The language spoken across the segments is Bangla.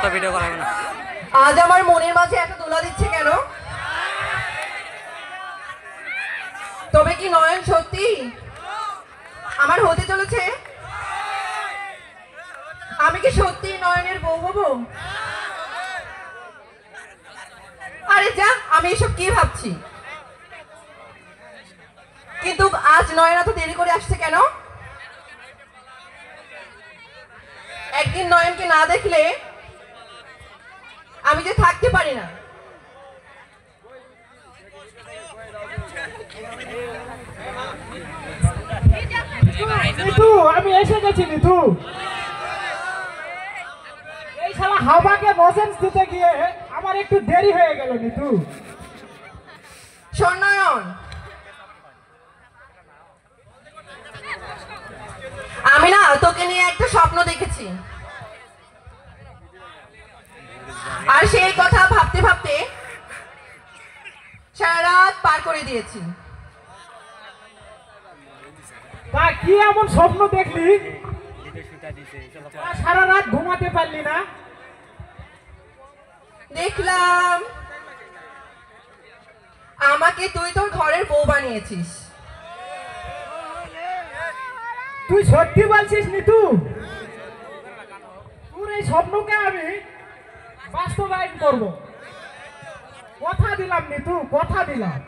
অত ভিডিও করাবে না। আজ আমার মনের মাঝে এত দোলা দিচ্ছে কেন? তবে কি নয়ন সত্যি আমার হতে চলেছে? আমি কি সত্যি নয়নের বউ হব? আরে যা, আমি এসব কি ভাবছি? কিন্তু আজ নয়ন এত দেরি করে আসছে কেন? একদিন নয়নকে না দেখলে আমি যে থাকতে পারি না। নিতু, আমি এসে গেছি নিতু। এই শালা হাওয়াকে লজেন্স দিতে গিয়ে আমার একটু দেরি হয়ে গেল নিতু। শোন নয়ন, আমি না তোকে নিয়ে একটা স্বপ্ন দেখেছি, আর সেই কথা ভাবতে ভাবতে সারা রাত পার করে দিয়েছি। তা কি এমন স্বপ্ন দেখলি সারা রাত ঘুমাতে পারলি না? দেখলাম আমাকে তুই তোর ঘরের বউ বানিয়েছিস। তুই সত্যি বলছিস নিতু? তোর এই স্বপ্নকে আমি বাস্তবায়ন করব, কথা দিলাম নিতু, কথা দিলাম।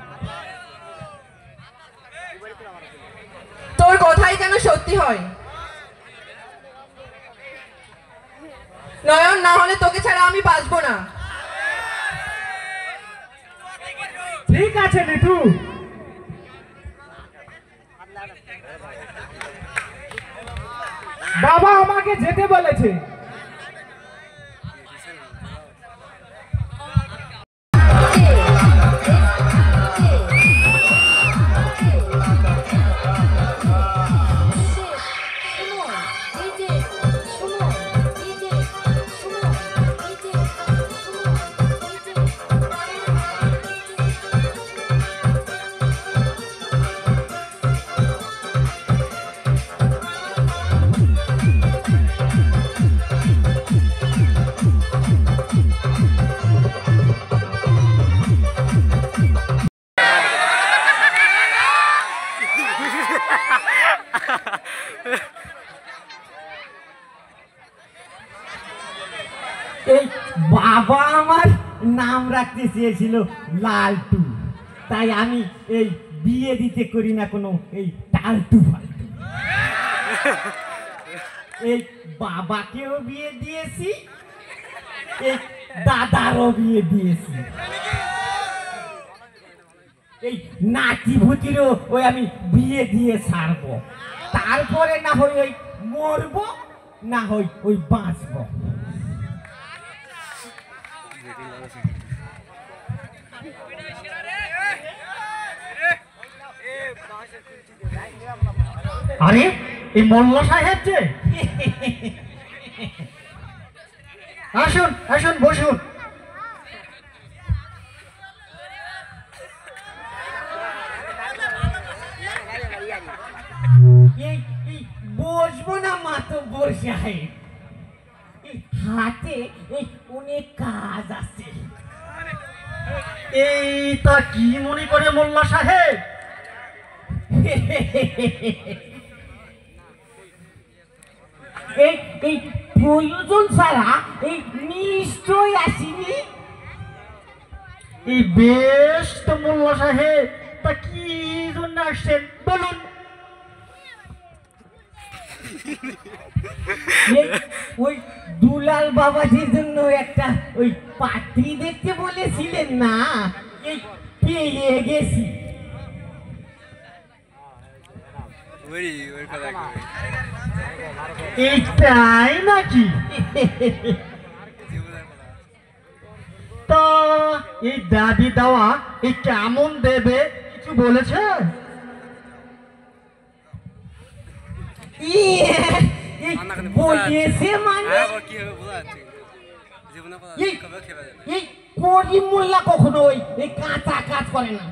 তোর কথাই যেন সত্যি হয় নয়ন, না হলে তোকে ছাড়া আমি বাঁচবো না। ঠিক আছে নিতু। বাবা আমাকে যেতে বলেছে। এই বাবা আমার নাম রাখতে চেয়েছিল লালটু, তাই আমি এই বিয়ে দিতে করি না কোনো এই টালটু ফালটু। এই বাবাকেও বিয়ে দিয়েছি, এই দাদারও বিয়ে দিয়েছি, এই নাতি ভুতিরও ওই আমি বিয়ে দিয়ে ছাড়বো। তারপরে না হয় ওই মরবো, না হয় ওই বাঁচবো। আরে এই মোল্লা সাহেব যে, আসুন আসুন বসুন। বসবো না মাতব্বর সাহেব, হাতে এই অনেক কাজ আছে। এই তা কি মনে করে মোল্লা সাহেব? এই এই প্রয়োজন ছাড়া এই নিশ্চয় আসিনি। এই বেশ তো মোল্লা সাহেব, তা কি জন্য আসছেন বলুন। ওই দুলাল বাবাজির জন্য একটা ওই পাত্রী দেখতে বলেছিলেন না, এই পেয়ে গেছি। এইটাই নাকি? তা এই দাবি দেওয়া এই কেমন দেবে কিছু বলেছে? বলেছে মানে এই করিম মোল্লা কখনো এই কাঁচা কাজ করে না।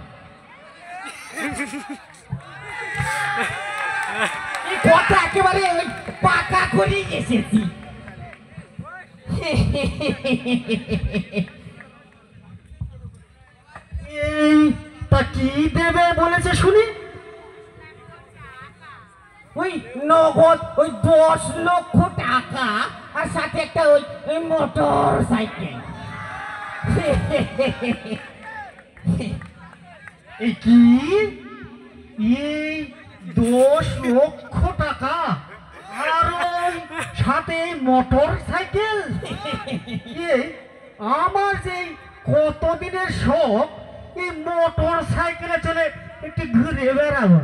এই কথা একেবারে ওই পাকা করে এসেছি। এই তা কি দেবে বলেছে শুনি? ওই নগদ ওই 10 লক্ষ টাকা আর সাথে একটা ওই মোটর সাইকেল। এই কি, এই 10 লক্ষ টাকা আর ওই সাথে মোটর সাইকেল? এই আমার যে কতদিনের শখ এই মোটর সাইকেলে চলে একটু ঘুরে বেড়াবো।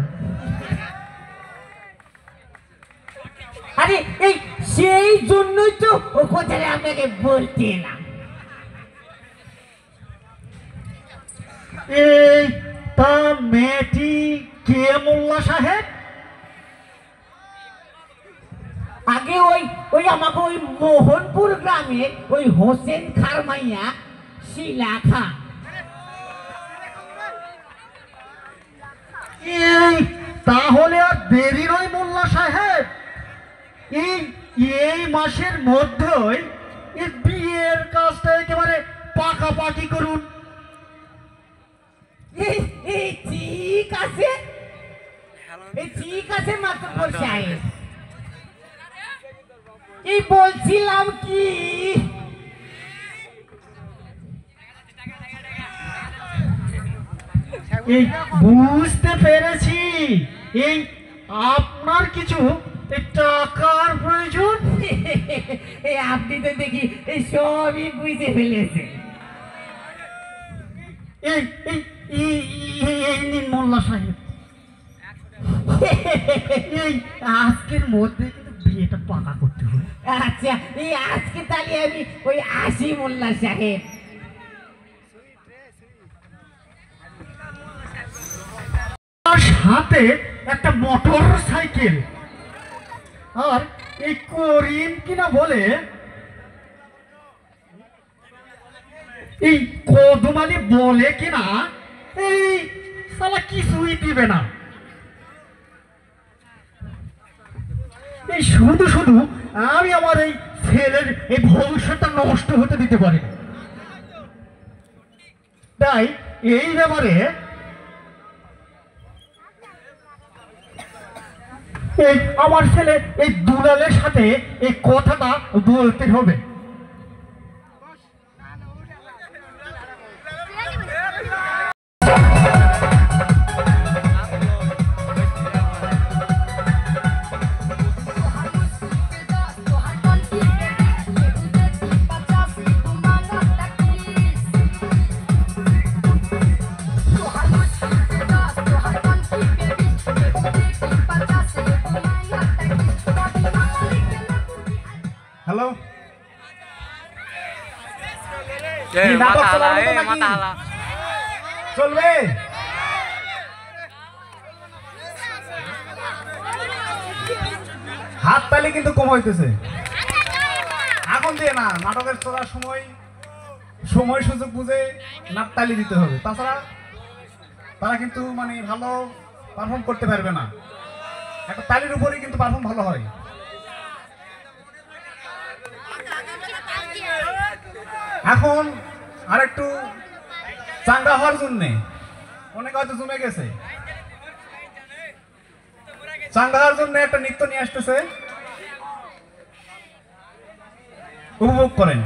আরে এই সেই জন্যই তো ও কথাটা আপনাকে বলতে এলাম। এই তা মেয়েটি কে মোল্লা সাহেব? আগে ওই ওই আমাকে ওই মোহনপুর গ্রামে ওই হোসেন খারমাইয়া শিলা খান। এই তাহলে আর দেরি নয় মোল্লা সাহেব, এই এই মাসের মধ্যেই এই বিয়ের কাজটা একেবারে পাকাপাকি করুন। এই ঠিক আছে, এই ঠিক আছে মাতব্বর সাহেব। এই বলছিলাম কি, এই বুঝতে পেরেছি, এই আপনার কিছু এই টাকার প্রয়োজন। এই আপনি তো দেখি এই সবই বুঝতে ফেলেছেন। এই এই এই এই নিন মোল্লা সাহেব, এই আজকের মধ্যে কিন্তু বিয়েটা পাকা করতে হবে। আচ্ছা এই আজকে তাহলে আমি ওই আসি মোল্লা সাহেব। তার সাথে একটা মোটর সাইকেল, আর এই করিম কিনা বলে এই কদমালি বলে কিনা এই সালা কিছুই দিবে না, এই শুধু শুধু আমি আমার এই ছেলের এই ভবিষ্যৎটা নষ্ট হতে দিতে পারি না। তাই এই ব্যাপারে এই আমার ছেলে এই দুলালের সাথে এই কথাটা বলতে হবে। হ্যালো, মাথা হালা, মাথা হালা। চলবে? হাত তালি কিন্তু কম হইতেছে, আগুন দিয়ে না। নাটকের চলার সময় সময় সুযোগ বুঝে নাক তালি দিতে হবে, তাছাড়া তারা কিন্তু মানে ভালো পারফর্ম করতে পারবে না। একটা তালির উপরেই কিন্তু পারফর্ম ভালো হয়। এখন আরেকটু চাঙ্গা হওয়ার জন্য অনেক হয়তো জমে গেছে, চাঙ্গা হওয়ার জন্য একটা নৃত্য নিয়ে আসতেছে, উপভোগ করেন।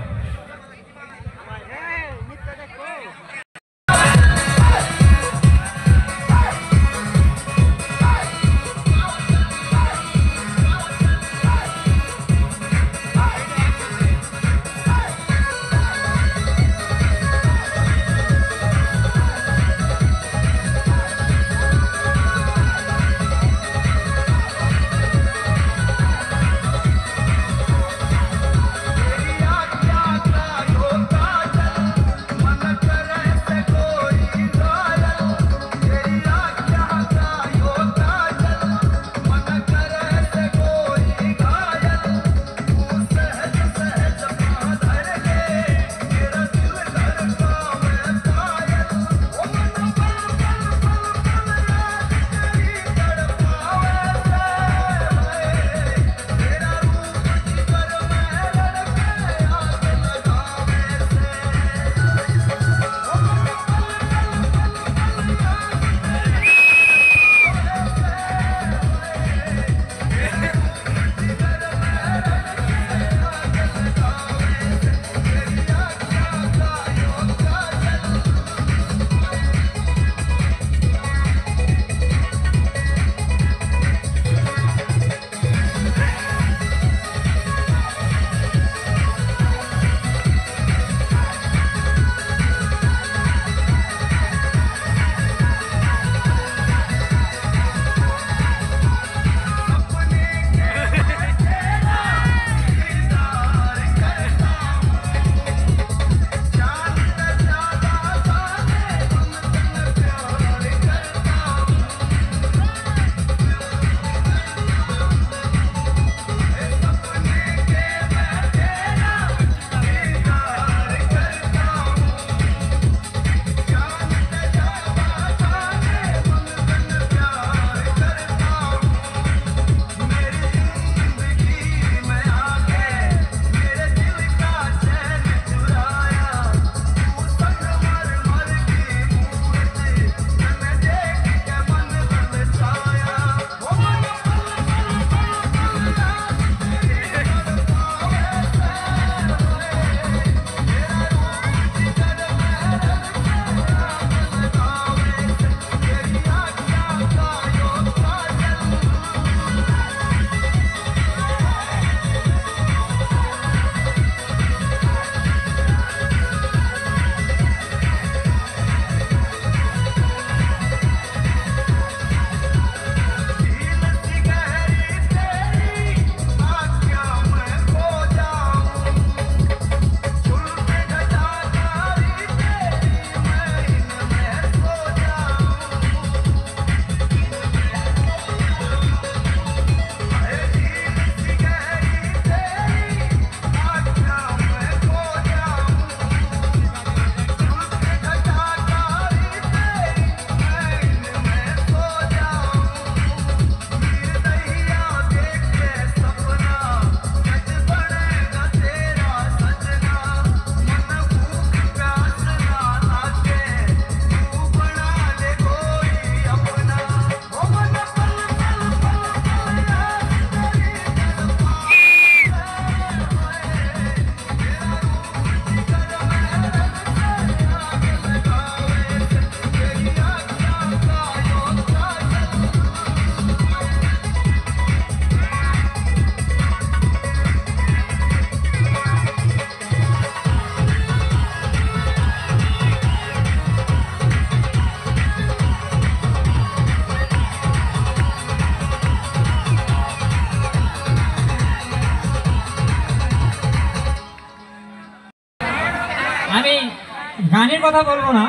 গানের কথা বলবো না,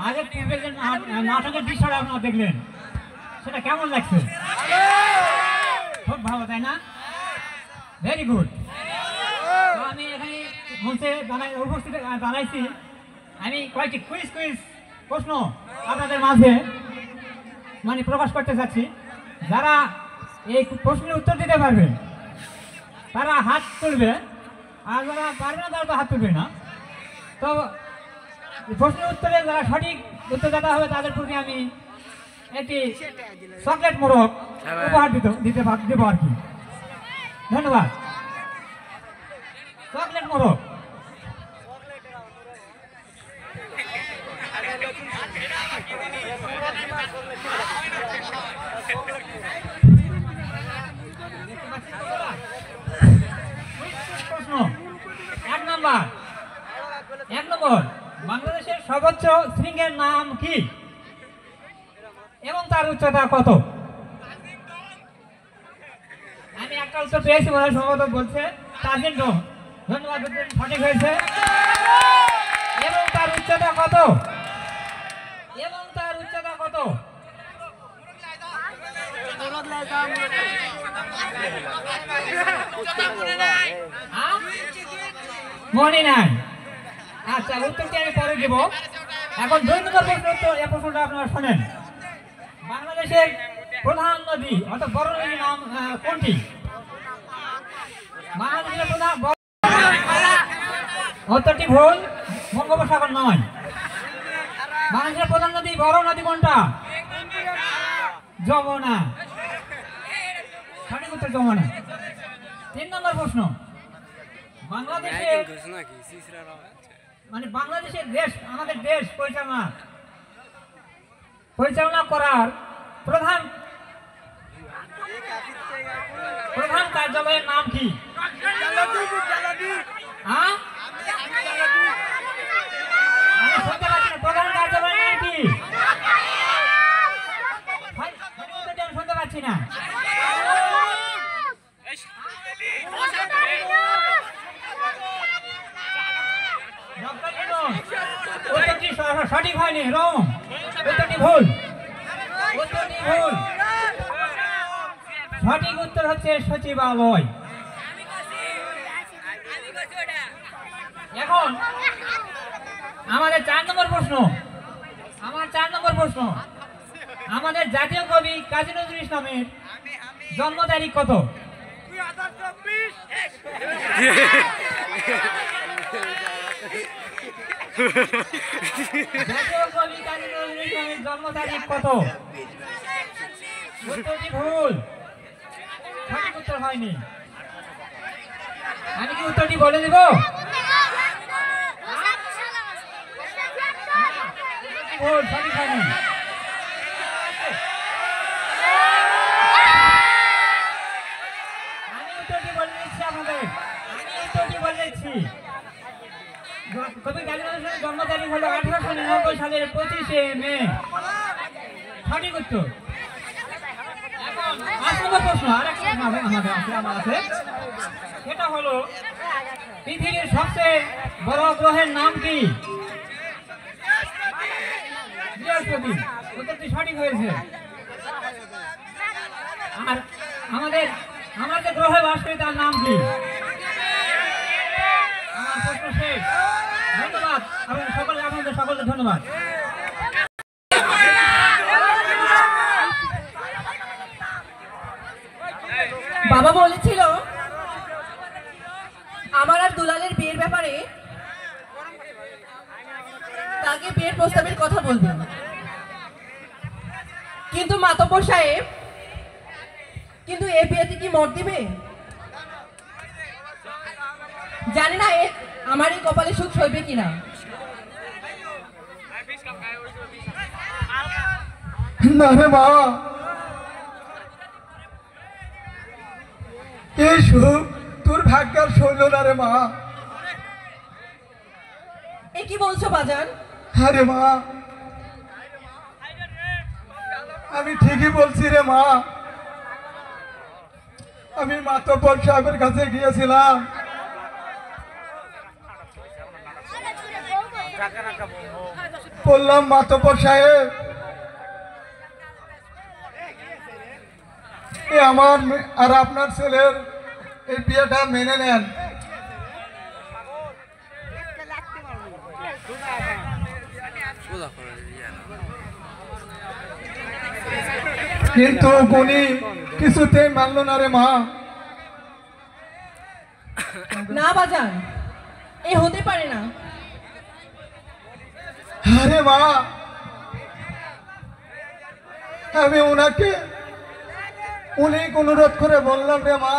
আগে পূর্বে যে নাটকের দৃশ্যটা আপনারা দেখলেন, সেটা কেমন লাগছে? খুব ভালো, তাই না? Very good. তো আমি এখানে মঞ্চে উপস্থিত জানাইছি, আমি কয়েকটি কুইজ প্রশ্ন আপনাদের মাঝে মানে প্রকাশ করতে চাচ্ছি। যারা এই প্রশ্নের উত্তর দিতে পারবে তারা হাত তুলবে, আর যারা পারবে না তারা তো হাত তুলবে না। তো প্রশ্নের উত্তরে যারা সঠিক উত্তরদাতা হবে তাদের প্রতি আমি একটি চকলেট মোড়ক উপহার দেবো আর কি। ধন্যবাদ। চকলেট মোড়ক। প্রশ্ন 1 নম্বর, বাংলাদেশের সর্বোচ্চ শৃঙ্গের নাম কি এবং তার উচ্চতা কত? আমি একটা উত্তর পেয়েছি, মনে হয় সম্ভবত বলছে তাজিন ডোম। ধন্যবাদ, সঠিক হয়েছে। এবং তার উচ্চতা কত? এবং তার উচ্চতা কত? মনে নাই? আচ্ছা, উত্তরটি আমি পরে দেব। এখন 2 নম্বর প্রশ্ন, এই প্রশ্নটা আপনারা শোনেন। বাংলাদেশের প্রধান নদী অর্থাৎ বড় নদীর নাম কোনটি? বাংলাদেশের প্রধান উত্তরটি ভুল, বঙ্গোপসাগর নয়। বাংলাদেশের প্রধান নদী বড় নদী কোনটা? যমুনা। সঠিক উত্তর যমুনা। 3 নম্বর প্রশ্ন, বাংলাদেশের মানে বাংলাদেশের দেশ, আমাদের দেশ পরিচালনা করার প্রধান কার্যালয়ের নাম কি? প্রধান কার্যালয়ের নাম কি? আমি শুনতে পাচ্ছি না। উত্তরটি সঠিক হয়নি, রং। উত্তরটি ভুল। সঠিক উত্তর হচ্ছে সচিবালয়। এখন আমাদের 4 নম্বর প্রশ্ন, আমাদের জাতীয় কবি কাজী নজরুল ইসলামের জন্ম তারিখ কত? জাতীয় কবি কাজী নজরুল ইসলামের জন্ম তারিখ কত? উত্তরটি ভুল, সঠিক উত্তর হয়নি। আমি কি উত্তরটি বলে দেব? ভুল, সঠিক হয়নি। আমি উত্তরটি বলে দিচ্ছি আপনাদের, কবি কাজী নজরুল ইসলামের জন্ম তারিখ হলো 1899 সালের 25শে মে। সঠিক উত্তর। এখন 5 নম্বর প্রশ্ন, আরেকটা আমার আছে, সেটা হলো পৃথিবীর সবচেয়ে বড় গ্রহের নাম কি? বৃহস্পতি। উত্তরটি সঠিক হয়েছে। আর আমরা যে গ্রহে বাস করি তার নাম কি? আমার প্রশ্ন শেষ। ধন্যবাদ আপনাদের সকলকে ধন্যবাদ। বাবা বলেছিল আমার আর দুলালের বিয়ের ব্যাপারে তাকে বিয়ের প্রস্তাবের কথা বলবেন, কিন্তু মাতব্বর সাহেব কিন্তু এই বিয়েতে কি মত দিবে? জানি না আমার এই কপালে সুখ সইবে কিনা। না রে মা, এই সুখ তোর ভাগ্যের সইল না রে মা। এ কি বলছো বাজান? আরে মা, আমি ঠিকই বলছি রে মা। আমি মাতব্বর সাহেবের কাছে গিয়েছিলাম, বললাম মাতব্বর সাহেব, আমার আর আপনার ছেলের এই বিয়েটা মেনে নেন। কিন্তু উনি কিছুতেই মানল না রে মা। না বাজান, এ হতে পারে না। আরে মা, আমি ওনাকে অনেক অনুরোধ করে বললাম রে মা,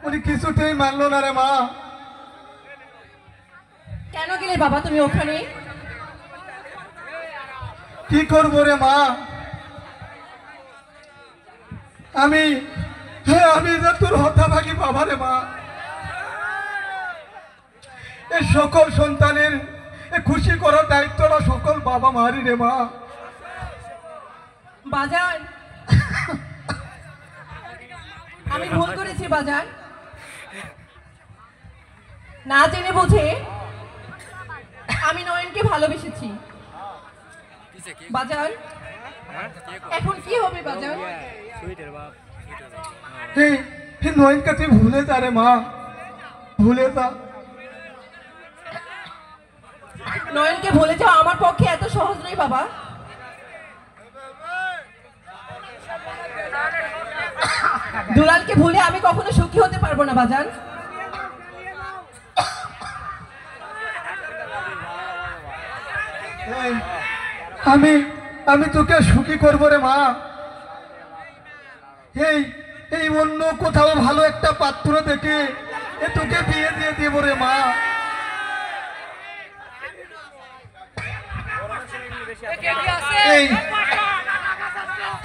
উনি কিছুতেই মানল না রে মা। কেন গেলে বাবা তুমি ওখানে? কি করবো রে মা, আমি যে তোর হতভাগী বাবা রে মা। এই সকল সন্তানের খুশি করার দায়িত্বটা সকল বাবা মারি রে মা। বাজান, আমি ভুল করেছি বাজান। না জেনে বুঝে আমি নয়নকে ভালোবেসেছি বাজান। এখন কি হবে বাজান? এই নয়নকে তুই ভুলে যা রে মা, ভুলে যা। নয়নকে ভুলে যাওয়া আমার পক্ষে এত সহজ নয় বাবা। দুলালকে ভুলে আমি কখনো সুখী হতে পারবো না বাজান। এই, আমি তোকে সুখী করবো রে মা। এই অন্য কোথাও ভালো একটা পাত্র দেখে তোকে বিয়ে দিয়ে দেবো রে মা।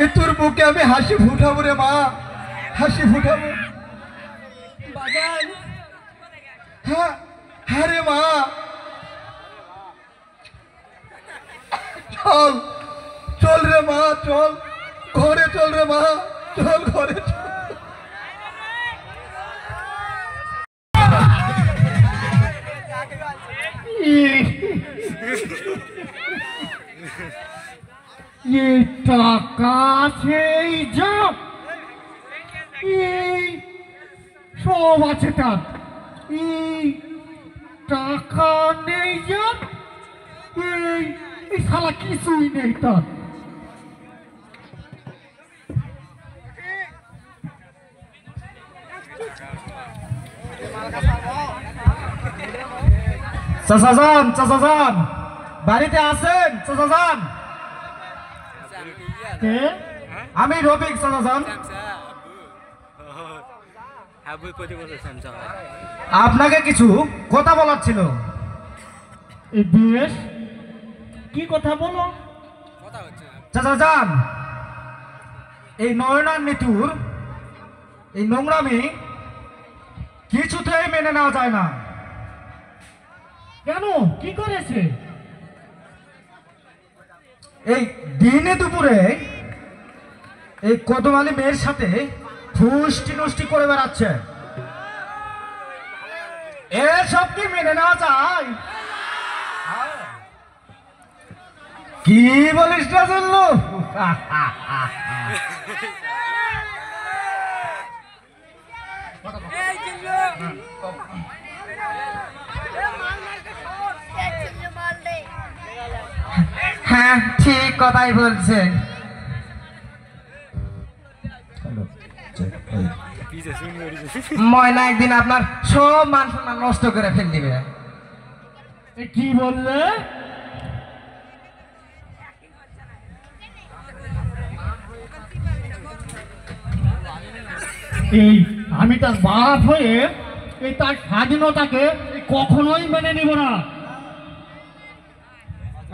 এই তোর বুকে আমি হাসি ফুটাবো রে মা, হাসি ফুটাবো। বাজান, হ্যাঁ হ্যাঁ রে মা, চল চল রে মা, চল ঘরে চল রে মা, চল ঘরে চল। এই টাকা সেই যাব, এই সব আছে তার, এই টাকা নেই যাব, এই শালা কিছুই নেই তার। চাচাজান বাড়িতে আছেন? চাচাজান, কে? আমি রফিক। চাচাজান, আপনাকে কিছু কথা বলার ছিল। এই বেশ, কি কথা বলো? চাচাজান, এই নয়নার নিতুর এই নোংরামি কিছুতেই মেনে নেওয়া যায় না। কেন, কি করেছে? এই দিনে দুপুরে এই কদমালি মেয়ের সাথে ফুষ্টি নষ্টি করে বেড়াচ্ছে, এসব কি মেনে নেওয়া যায়? কি বলিস না চললো? হ্যাঁ, ঠিক কথাই বলছেন। ময়না একদিন আপনার সব মান সম্মান নষ্ট করে ফেল দিবে। কি বললে? এই আমি তার বাপ হয়ে এই তার স্বাধীনতাকে কখনোই মেনে নিব না।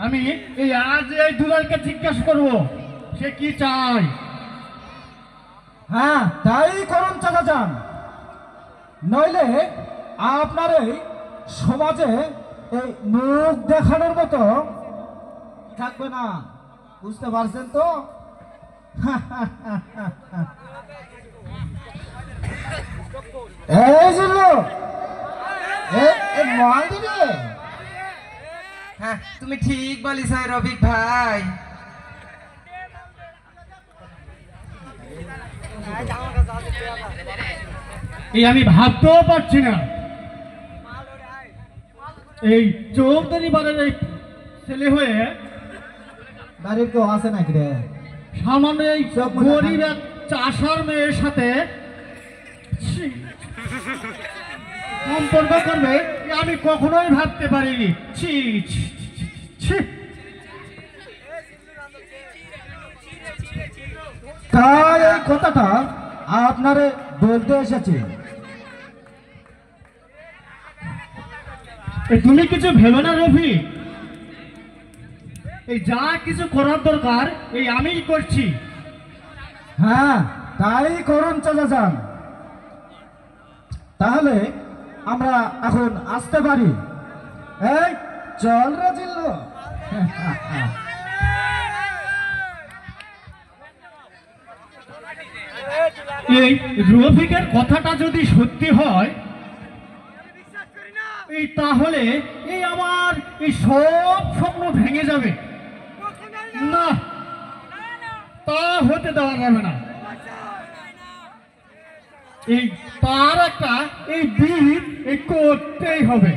আমি এই আজ এই দুলালকে জিজ্ঞাসা করব সে কি চায়। হ্যাঁ, তাই করুন চাচাজান, নইলে আপনার এই সমাজে এই মুখ দেখানোর মতো থাকবে না, বুঝতে পারছেন তো? এই জন্য মাল দিবে হ্যাঁ তুমি ঠিক বলিস রফিক ভাই। এই আমি ভাবতেও পারছি না, এই চৌধুরী বাড়ির এই ছেলে হয়ে বাড়ির কেউ আছে নাকি রে? সামান্য এই গরিব এক চাষার মেয়ের সাথে ছি, সম্পর্ক করবে এ আমি কখনোই ভাবতে পারিনি। ছি ছি, ছি, ছি। তাই এই কথাটা আপনারে বলতে এসেছি। এই তুমি কিছু ভেবে না রফি, এই যা কিছু করার দরকার এই আমিই করছি। হ্যাঁ তাই করুন চাচা যান, তাহলে আমরা এখন আসতে পারি। এই চল রে জিল্লু। এই রফিকের কথাটা যদি সত্যি হয় এই তাহলে এই আমার এই সব স্বপ্ন ভেঙে যাবে। না, তা হতে দেওয়া যাবে না। এই তার একটা এই বিহিত এই করতেই হবে।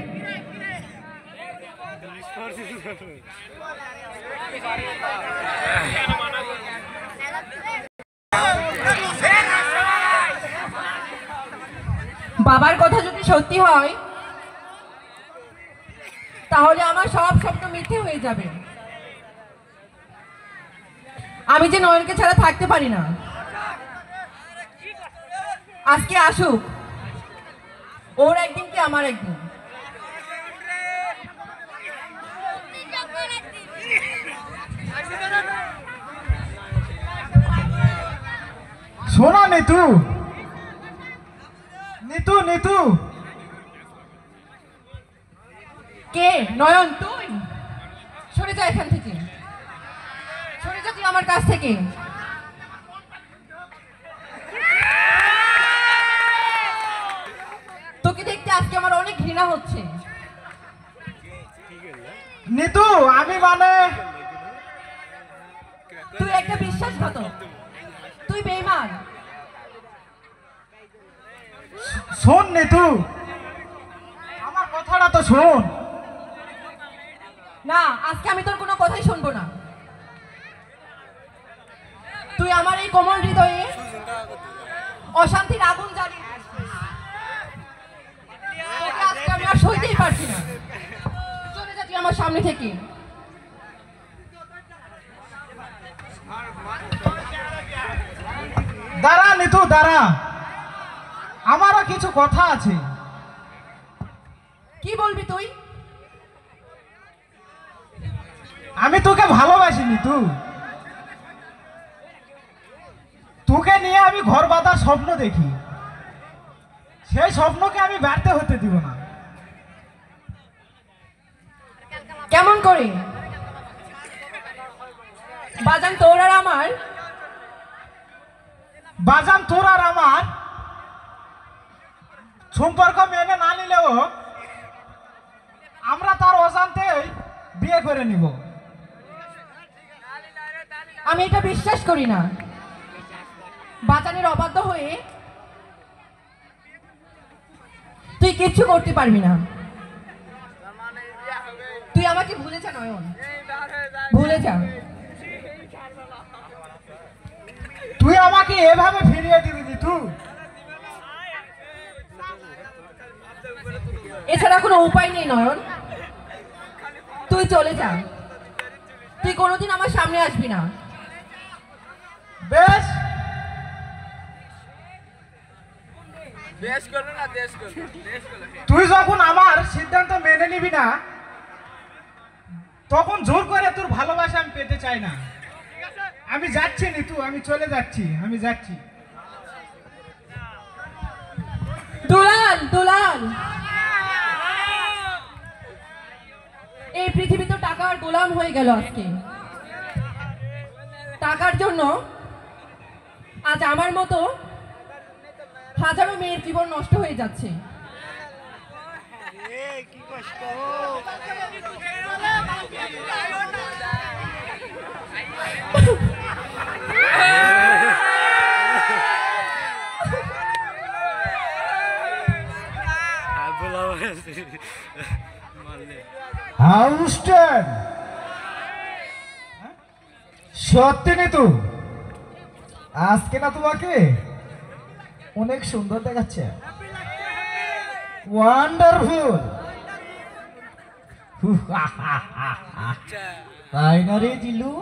বাবার কথা যদি সত্যি হয় তাহলে আমার সব স্বপ্ন মিথ্যে হয়ে যাবে। আমি যে নয়নকে ছাড়া থাকতে পারি না। আজকে আসুক, ওর একদিন কি আমার একদিন। শোনো নিতু, নিতু নিতু, কে? নয়ন তুই? সরে যা এখান থেকে, সরে যা তুই আমার কাছ থেকে। তোকে দেখতে আজকে আমার অনেক ঘৃণা হচ্ছে। নিতু আমি মানে তুই একটা বিশ্বাসঘাতক, তুই বেঈমান। শোন নিতু, আমার কথাটা তো শোন। না, আজকে আমি তোর কোনো কথাই শুনবো না। তুই আমার এই কোমল হৃদয়ে অশান্তির আগুন জ্বালিয়ে দিয়েছিস। তোকে আজকে আমি আর সইতেই পারছি না। চলে যা তুই আমার সামনে থেকে। দাঁড়া নিতু দাঁড়া, আমারও কিছু কথা আছে। কি বলবি তুই? আমি তোকে ভালোবাসি নিতু, তোকে নিয়ে আমি ঘর বাঁধার স্বপ্ন দেখি, সেই স্বপ্নকে আমি ব্যর্থ হতে দিব না। কেমন করে? বাজান তোর আর আমার, বাজান তোর আর আমার সম্পর্ক মেনে না নিলেও আমরা তার অজান্তেই বিয়ে করে নিব। আমি এটা বিশ্বাস করি না। বাজানের অবাধ্য হয়ে তুই কিচ্ছু করতে পারবি না। তুই আমাকে ভুলে যা নয়ন, ভুলে যা। তুই আমাকে এভাবে ফিরিয়ে দিবি নিতু? এছাড়া কোনো উপায় নেই নয়ন, তুই চলে যা। তুই কোনোদিন আমার সামনে আসবি না। বেশ, তুই যখন আমার সিদ্ধান্ত মেনে নিবি না তখন জোর করে তোর ভালোবাসা আমি পেতে চাই না। আমি যাচ্ছি নিতু, আমি চলে যাচ্ছি, আমি যাচ্ছি। দুলাল, দুলাল, এই পৃথিবী তো টাকার গোলাম হয়ে গেল আজকে। টাকার জন্য আজ আমার মতো হাজারো মেয়ের জীবন নষ্ট হয়ে যাচ্ছে। হাউস্টন সত্যি নিতু আজকে না তোমাকে অনেক সুন্দর দেখাচ্ছে ওয়ান্ডারফুল তাই না রে জিলু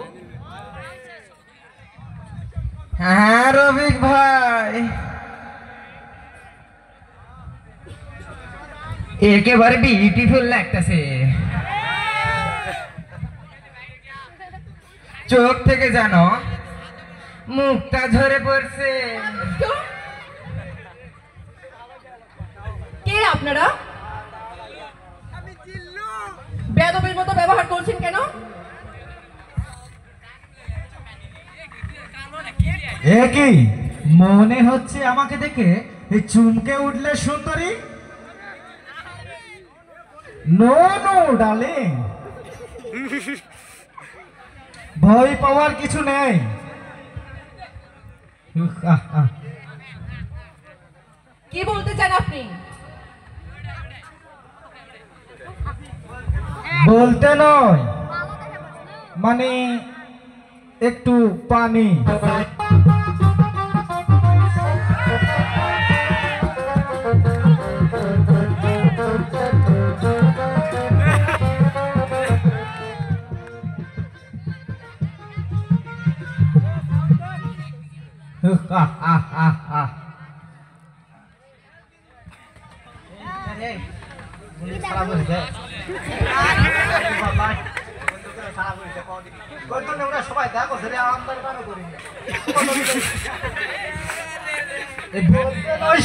হ্যাঁ রবিক ভাই একেবারে বিউটিফুল লাগতেছে চোখ থেকে জানো মুখটা ঝরে পড়ছে কে আপনারা? বেয়াদবের মতো ব্যবহার করছেন কেন? একই মনে হচ্ছে আমাকে দেখে এই চুমকে উঠলে সুন্দরী নো নো ডার্লিং ভয় পাওয়ার কিছু নেই কি বলতে চান আপনি? বলতে নয় মানে একটু পানি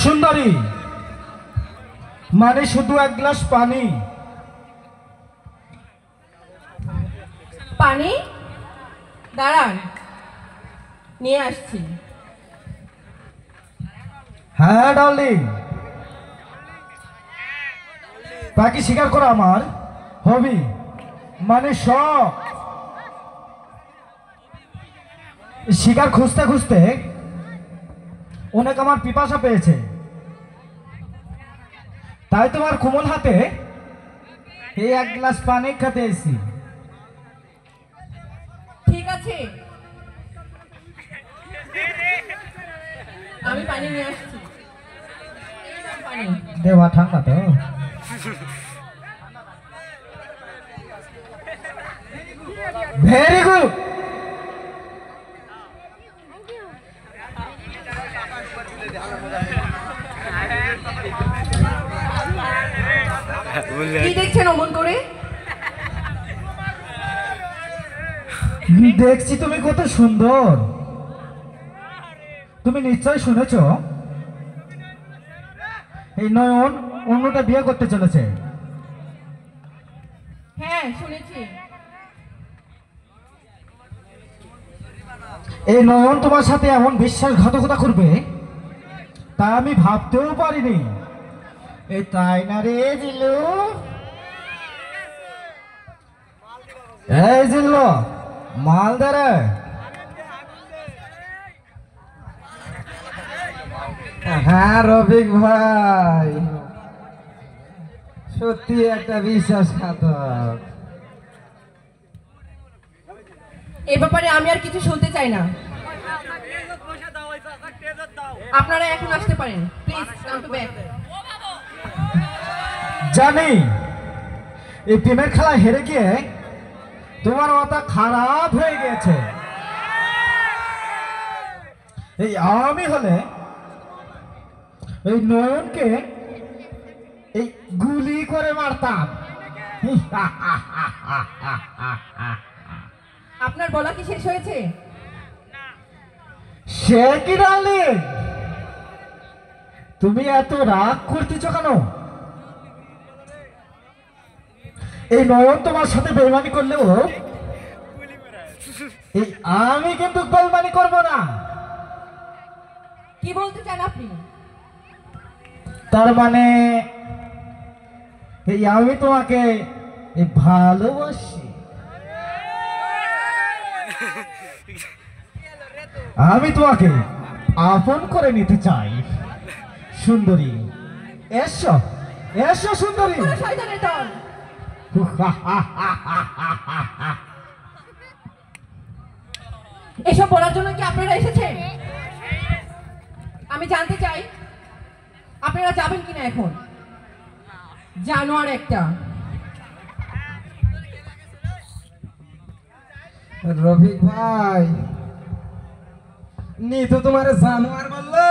সুন্দরী মানে শুধু এক গ্লাস পানি পানি দাঁড়ান নিয়ে আসছি। হ্যাঁ ডার্লিং বাকি স্বীকার করো আমার হবি মানে শখ শিকার খুঁজতে খুঁজতে অনেক আমার পিপাসা পেয়েছে তাই তোমার কোমল হাতে এই এক গ্লাস পানি খেতে এসেছি ঠিক আছে আমি পানি নিয়ে আসছি। পানি দেওয়া ঠান্ডা তো ভেরি গুড কি দেখছেন অমন করে? দেখছি তুমি কত সুন্দর তুমি নিশ্চয় শুনেছ এই নয়ন অন্যটা বিয়ে করতে চলেছে হ্যাঁ শুনেছি। এই নয়ন তোমার সাথে এমন বিশ্বাসঘাতকতা করবে তা আমি ভাবতেও পারিনি এই তাই না রে জিল্লু এই জিল্লু মাল দে রে হ্যাঁ রবিক ভাই সত্যি একটা বিশ্বাসঘাতক এ ব্যাপারে আমি আর কিছু শুনতে চাই না। আপনারা এখন আসতে পারেন প্লিজ কাম টু ব্যাক। জানি এই প্রেমের খেলা হেরে গিয়ে তোমার মাথা খারাপ হয়ে গেছে এই আমি হলে এই নয়নকে এই গুলি করে মারতাম আপনার বলা কি শেষ হয়েছে? সে কি ডার্লিং তুমি এত রাগ করতেছ কেন এই নয়ন তোমার সাথে বেইমানি করলেও এই আমি কিন্তু বেইমানি করব না কি বলতে চান আপনি? তার মানে এই আমি তোমাকে ভালোবাসি। আমি তোমাকে আপন করে নিতে চাই সুন্দরী। এসো এসো সুন্দরী। পুরো শয়তানের দল। এসব বলার জন্য কি আপনারা এসেছেন? আমি জানতে চাই আপনারা যাবেন কিনা এখন? জানোয়ার একটা। রফিক ভাই, নিতু তোমার জানোয়ার বললো?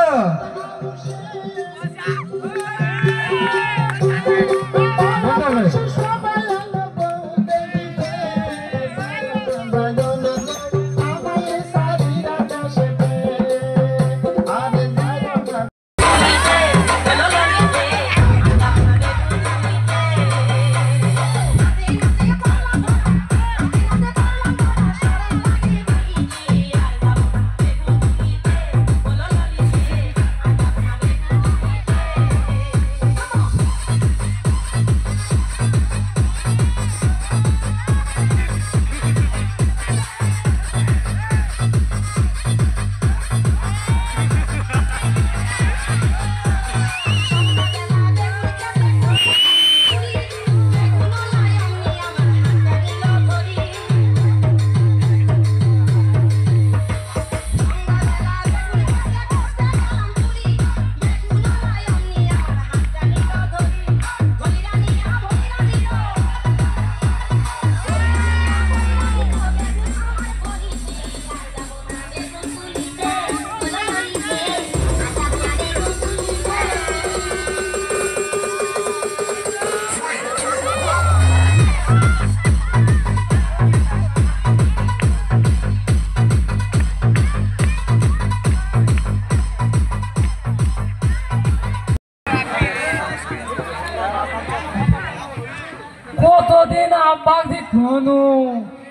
কতদিন আব্বা দেখনো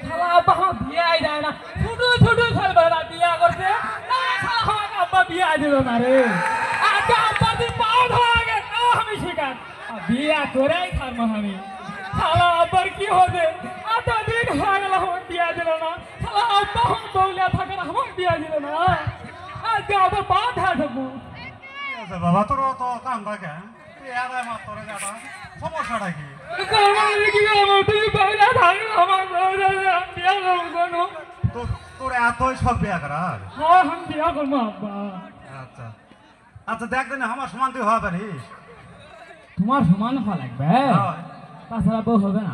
শালা আব্বা বিয়ে দেয় না, ছোট ছোট ছেলেবেলা বিয়ে করছে, আমাকে আব্বা বিয়ে দিল না রে। আজকে আব্বা দিন পাও ধরা গেছে, আমি শিকার বিয়ে করেই থাকবো আমি। শালা আব্বার কি হবে? এতদিন হয়ে গেল আমার বিয়ে দিল না, শালা আব্বা বউলিয়া থাকে না, আমার বিয়ে দিল না। আজকে আবার পা ধরা থাকবো। বাবা তোর তো কাম থাকে, তুই আদায় মাত্র তোর যাটা সমস্যাটা কি? তোর এতই সব বিয়া করার? আচ্ছা আচ্ছা, দেখ দিন আমার সমান তুই হওয়া পারিস? তোমার সমান হওয়া লাগবে, তাছাড়া বউ হবে না।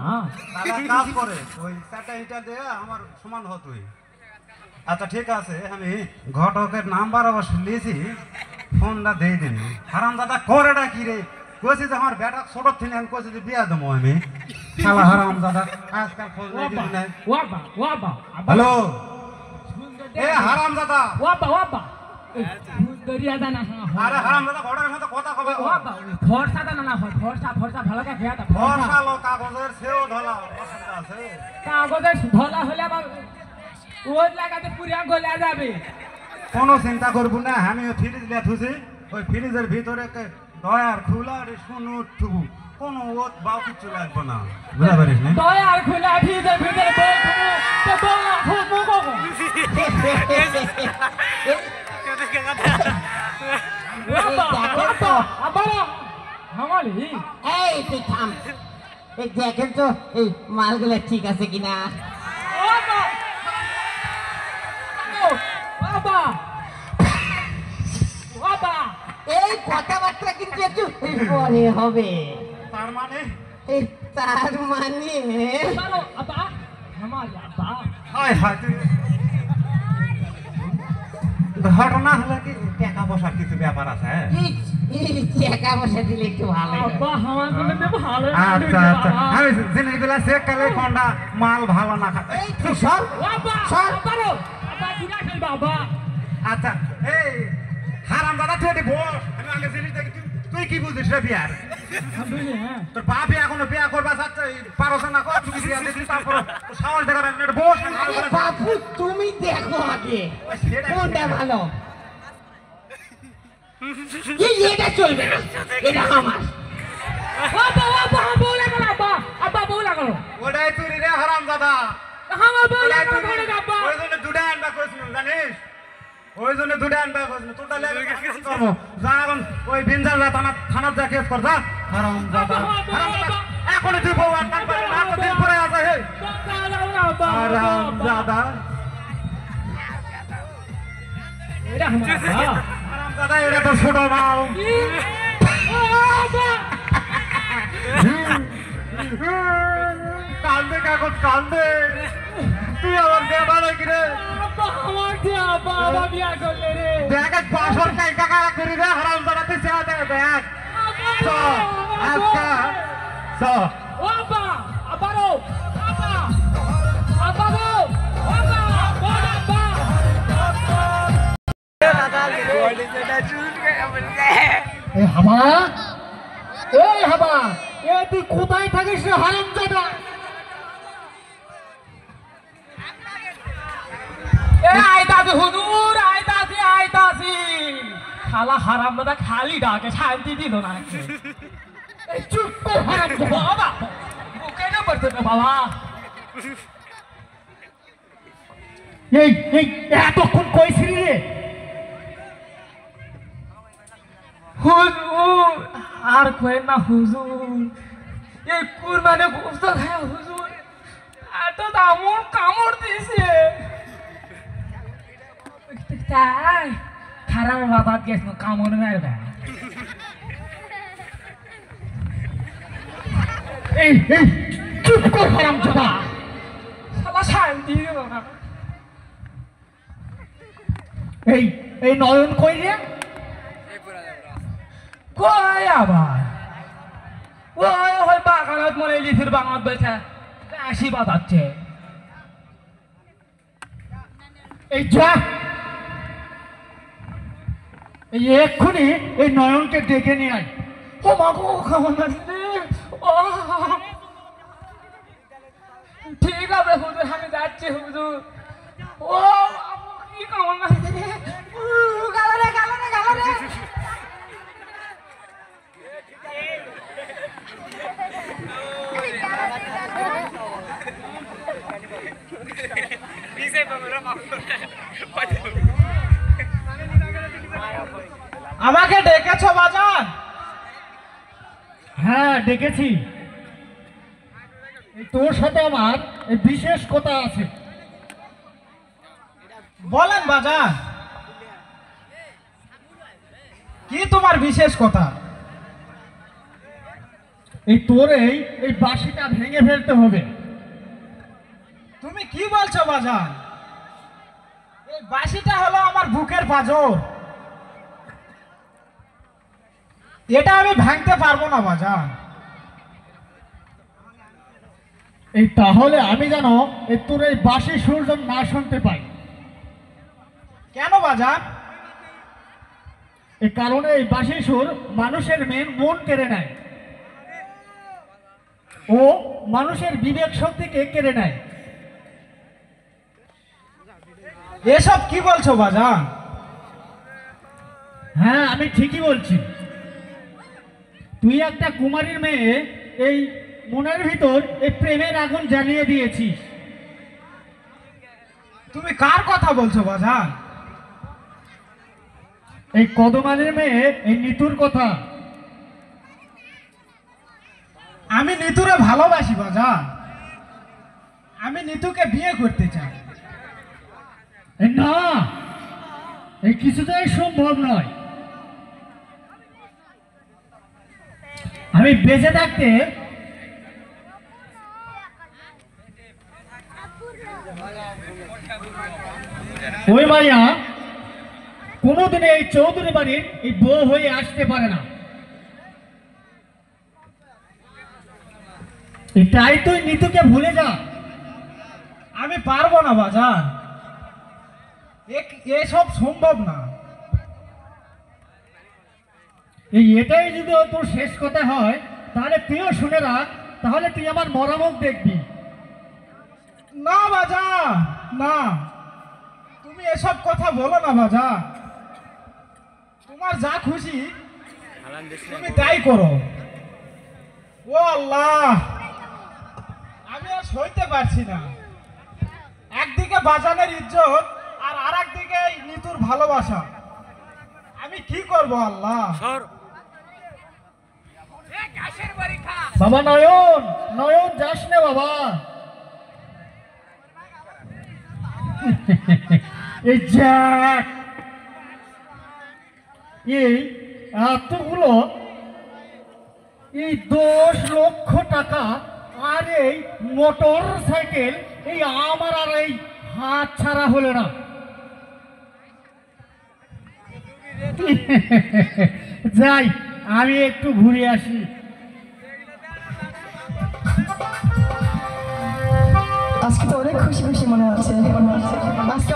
কাজ করে ওই চারটা ইটা দিয়ে আমার সমান হ তুই। আচ্ছা ঠিক আছে, আমি ঘটকের নাম্বার অবশ্য নিয়েছি, ফোনটা দিয়ে দিন। হারাম দাদা করেটা কি রে? কইছি যে আমার বেটা ছোট থেকে আমি কইছি যে বিয়া দেবো আমি। শালা হারাম দাদা আজকাল খোঁজ নেই কিছু নাই। হ্যালো এ হারাম দাদা, আরে হারাম দাদা ঘটকের সাথে কথা কবে? ফর্সা লোক কাগজের সেও ঢলা অসুবিধা আছে। কাগজের ধলা হলে আবার রোজ লাগাতে পুরিয়া গলে যাবে। কোনো চিন্তা করবো না, আমি ফ্রিজ লিয়া থুছি, ওই ফ্রিজের ভিতরে দয়ার খোলা শুনু থুবু, কোনো ওত বাউ কিছু লাগবে না, বুঝতে পারিস না? দয়ার খোলা ভিতরে ভিতরে এই তুই থাম, এই দেখেন তো এই মালগুলো ঠিক আছে কিনা। এই কথাবার্তা কিন্তু একটু পরে হবে। তার মানে তার মানে হায় হায়, তুই ঘটনা হলে কি টাকা পয়সার কিছু ব্যাপার আছে? টাকা পয়সা দিলে একটু ভালো। আচ্ছা আচ্ছা, আমি জিনিসগুলা চেক করলে কোনটা মাল ভালো না খাতে। আচ্ছা এই হারাম দাদা তুই এটি বস, আমি আগে জিনিস দেখি। তুই কি বুঝিস রে বিয়ার? তোর বাপ এখনো বিয়া করবা চাচ্ছে, পারছ না কর তুই বিয়া দেখলি, তারপর সাহস দেখাবেন না। বস বাপু, তুমি দেখো আগে কোনটা ভালো। এটা চলবে না, এটা আমার। বউ লাগালো, আব্বা বউ লাগালো। আমার বউ আমার ঘরে আব্বা ওই জন্য দুটা আনবা কইছিলাম জানিস, ওই জন্য দুটা আনবা কইছিলাম। তোরটা লেগে করবো যা, এখন ওই বিনজার থানার যা কেস কর যা। হারাম দাদা, এখন তুই বউ আর কান পারে না, তো দিন পরে আসা হে হারাম দাদা। এটা আমার আব্বা হারাম দাদা, এটা তো ছোট মাও। কান্দে কাগজ কান্দে, তুই আমার বিয়ে বাড়ে কিরে আব্বা আমার দিয়ে আব্বা আবার বিয়া করলে রে দেখ এক বাসর কাই টাকা করি রে হারাম দাদা, তুই চেয়ে দেখ দেখ চ আজকা চ। ও আব্বা আবারও আব্বা আব্বা গো আব্বা বড় আব্বা এই হাবা, এই হাবা, এ তুই কোথায় থাকিস রে হারামজাদা? আইতাছি হুজুর, আইতাছি। খালা হারাম দাদা খালি ডাকে, শান্তি দিল না। এই চুপ কর হারামজাদা। বাবা বুকে না পড়তে না বাবা। এই এই এতক্ষণ কইছিলি রে? হুজুর আর কইেন না হুজুর, এই কুরবানে গোশত খায় হুজুর এত দামুর কামড় দিছে। তাই খারাপ বাতাত গেছিল কামড় মারবে। এই এই চুপ কর হারামজাদা। শালা শান্তি দিল না। এই এই নয়ন কই রে? কই আবার ওই ওই বাগানত মনে লিথির বাগানত বলছে কাশি বাতাচ্ছে। এই যা, এই এক্ষুনি এই নয়নকে ডেকে নিয়ে আয়। ও মা গো কেমন লাগছে ও। ঠিক আছে হুজুর, আমি যাচ্ছি হুজুর। ও কি কেমন লাগছে গালা রে গালা রে গালা রে। আমাকে ডেকেছো বাজান? হ্যাঁ ডেকেছি। এই তোর সাথে আমার এই বিশেষ কথা আছে। বলেন বাজান, কি তোমার বিশেষ কথা? এই তোর এই বাঁশিটা ভেঙে ফেলতে হবে। তুমি কি বলছো বাজান? এই বাঁশিটা হলো আমার বুকের পাঁজর, এটা আমি ভাঙতে পারবো না বাজান। এই তাহলে আমি যেন এই তোর এই বাঁশি সুর যেন না শুনতে পাই। কেন বাজান? এই কারণে এই বাঁশি সুর মানুষের মন কেড়ে নেয় ও মানুষের বিবেক শক্তিকে কেড়ে নেয়। এসব কি বলছো বাজান? হ্যাঁ আমি ঠিকই বলছি। তুই একটা কুমারীর মেয়ে, এই মনের ভিতর এই প্রেমের আগুন জ্বালিয়ে দিয়েছিস। তুমি কার কথা বলছো বাজান? এই কদমালের মেয়ে এই নিতুর কথা। আমি নিতুরে ভালোবাসি বাজান, আমি নিতুকে বিয়ে করতে চাই। এই না, এই কিছুতেই সম্ভব নয়। আমি বেঁচে থাকতে ওই মাইয়া কোনোদিনে এই চৌধুরী বাড়ির এই বউ হয়ে আসতে পারে না। এটাই তুই নিতুকে ভুলে যা। আমি পারবো না বাজান, এসব সম্ভব না। এটাই যদি তোর শেষ কথা হয় তাহলে তুইও শুনে রাখ, তাহলে তুই আমার মরামুখ দেখবি। না বাজান না, তুমি এসব কথা বলো না বাজান। তোমার যা খুশি তুমি তাই করো। ও আল্লাহ, আমি আর সইতে পারছি না। একদিকে বাজানের ইজ্জত আর আরেকদিকে নিতুর ভালোবাসা। আমি কি করব আল্লাহ? বাবা নয়ন, নয়ন যাস না বাবা। এই যাক, এই এতগুলো, এই 10 লক্ষ টাকা আর এই মোটর সাইকেল, এই আমার আর এই হাত ছাড়া হলো না। যাই, আমি একটু ঘুরে আসি। আজকে তো অনেক খুশি খুশি মনে হচ্ছে। আজকে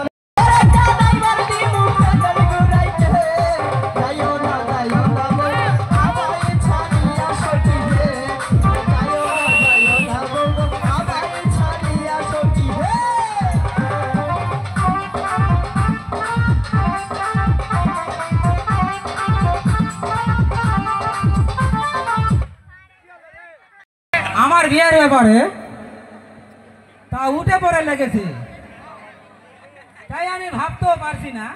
আমার বিয়ের ব্যাপারে তা উঠে পড়ে লেগেছে, তাই আমি ভাবতেও পারছি না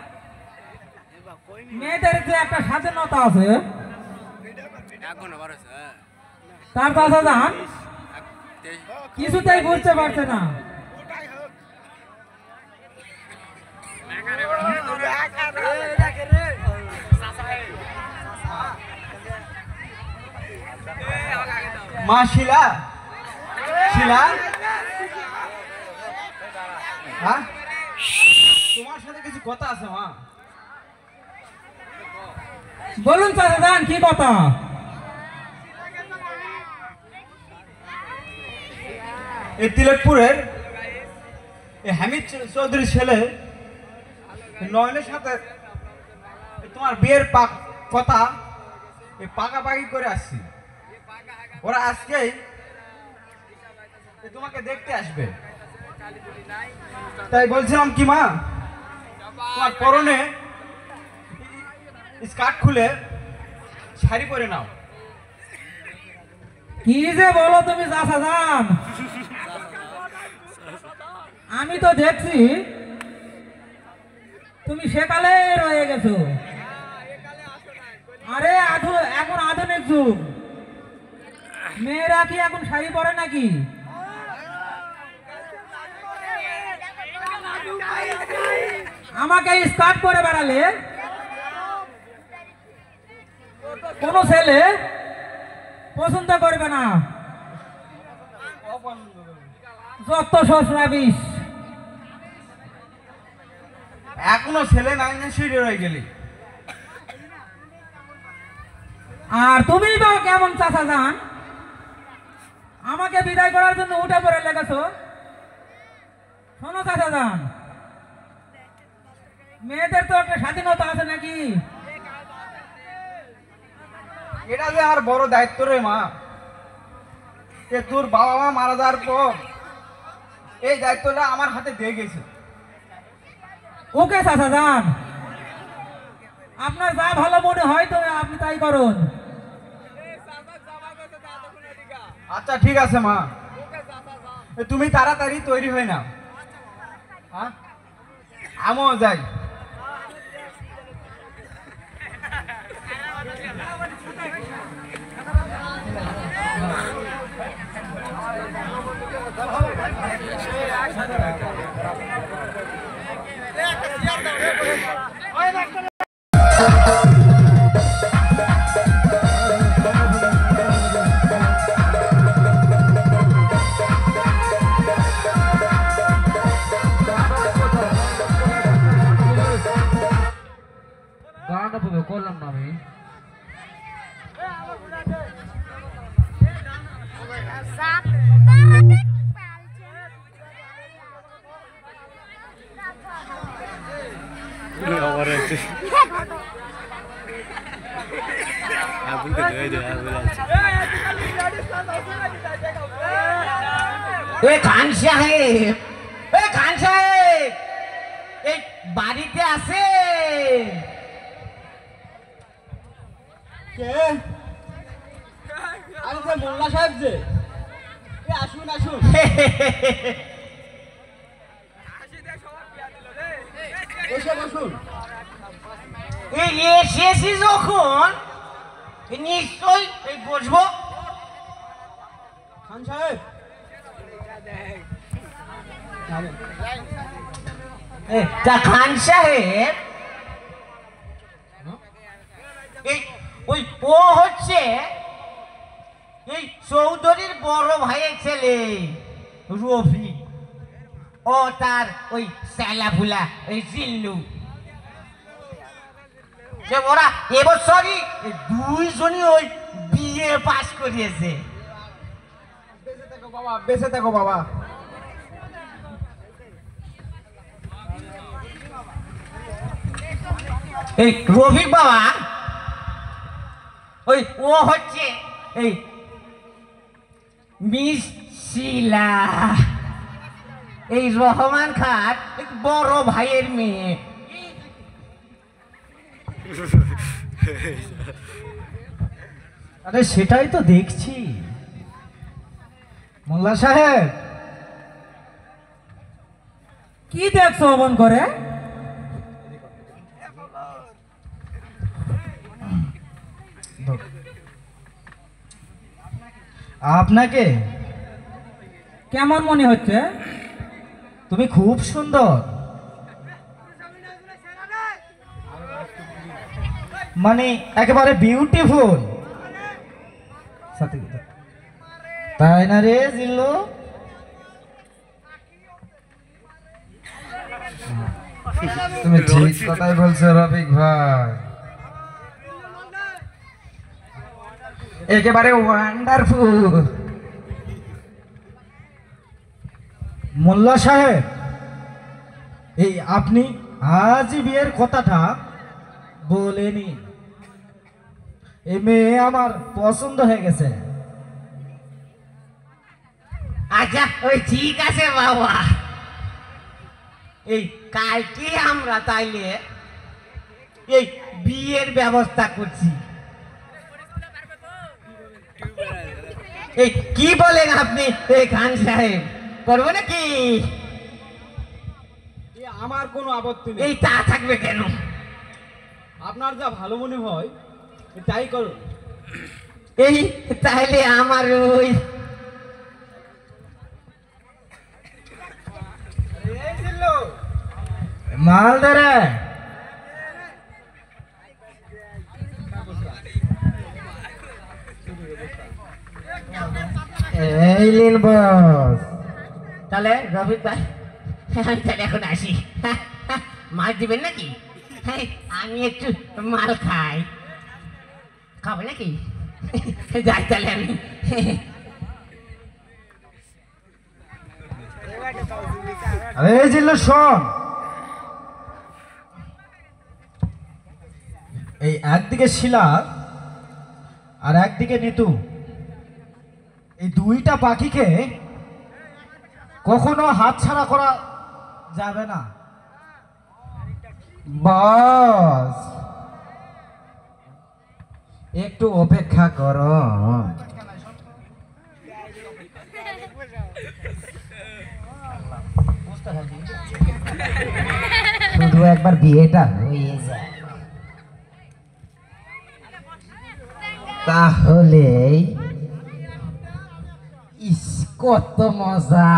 মেয়েদের যে একটা স্বাধীনতা আছে তার কথা জান কিছুতেই বুঝতে পারছে না। মা শিলা, শিলা, হ্যাঁ তোমার সাথে কিছু কথা আছে মা। বলুন চাচা যান, কি কথা? এই তিলকপুরের এই হামিদ চৌধুরীর ছেলে নয়নের সাথে তোমার বিয়ের কথা পাকাপাকি করে আসছি। ওরা আজকেই তোমাকে দেখতে আসবে, তাই বলছিলাম কি মা, তোমার পরনে স্কার্ট খুলে শাড়ি পরে নাও। কি যে বলো তুমি চাচা যান, আমি তো দেখছি তুমি সেকালে রয়ে গেছো। আরে এখন আধুনিক যুগ, মেয়েরা কি এখন শাড়ি পরে নাকি? আমাকে স্কার্ট পরে বেড়ালে কোন ছেলে পছন্দ করবে না, যত শ্বশুরা বিষ। এখনো ছেলে নাই না সিঁড়ে রয়ে গেলি। আর তুমি তো কেমন চাচা যান, আমাকে বিদায় করার জন্য উঠে পড়ে লেগেছো। শোনো চাচা যান, মেয়েদের তো একটা স্বাধীনতা আছে নাকি? এটা যে আর বড় দায়িত্ব রে মা। তোর বাবা মা মারা যাওয়ার পর এই দায়িত্বটা আমার হাতে দিয়ে গেছে। ওকে চাচা যান, আপনার যা ভালো মনে হয় তো আপনি তাই করুন। আচ্ছা ঠিক আছে মা, তুমি তাড়াতাড়ি তৈরি হয়ে নাও। হ্যাঁ আমিও যাই। গানটা তো করলাম না আমি। খান সাহেব, খান সাহেব, এই বাড়িতে আছে কে? আমি যে মোল্লা সাহেব যে, আসুন আসুন। এসে বসুন। এই এসেছি যখন নিশ্চয়ই এই বসবো। খান সাহেব তা খান সাহেব এই ওই ও হচ্ছে এই চৌধুরীর বড় ভাইয়ের ছেলে রফি, ও তার ওই স্যালা ফুলা ওই জিল্লু। সে ওরা এবছরই দুইজনই ওই বিয়ে পাস করিয়েছে। বেঁচে থাকো বাবা। এই রফিক বাবা ওই ও হচ্ছে এই মিস শিলা, এই রহমান খান বড় ভাইয়ের মেয়ে। আরে সেটাই তো দেখছি মোল্লা সাহেব। কি দেখছো অমন করে? আপনাকে কেমন মনে হচ্ছে? তুমি খুব সুন্দর, মানে একেবারে বিউটিফুল, তাই না রে জিল্লু? তুমি ঠিক কথাই বলছো রফিক ভাই, একেবারে ওয়ান্ডারফুল। মোল্লা সাহেব, এই আপনি আজই বিয়ের কথাটা বলেনি। এই মেয়ে আমার পছন্দ হয়ে গেছে। আচ্ছা ওই ঠিক আছে বাবা, এই কালকে আমরা তাইলে এই বিয়ের ব্যবস্থা করছি। এই কি বলেন আপনি এই খান সাহেব, করবো নাকি? আমার কোনো আপত্তি নেই, এই তা থাকবে কেন? আপনার যা ভালো মনে হয় তাই করুন। এই তাহলে আমার ওই মাল ধরে এই লিন বস। তাহলে রফিক ভাই আমি তাহলে এখন আসি। মাছ দিবেন নাকি? হ্যাঁ, আমি একটু মাল খাই। খাবে নাকি? যাই তাহলে আমি। এই জিল্লু শোন, এই একদিকে শিলা আর একদিকে নিতু, এই দুইটা পাখিকে কখনো হাতছাড়া করা যাবে না। বস একটু অপেক্ষা করো, শুধু একবার বিয়েটা হয়ে যায়, তাহলেই ইস কত মজা।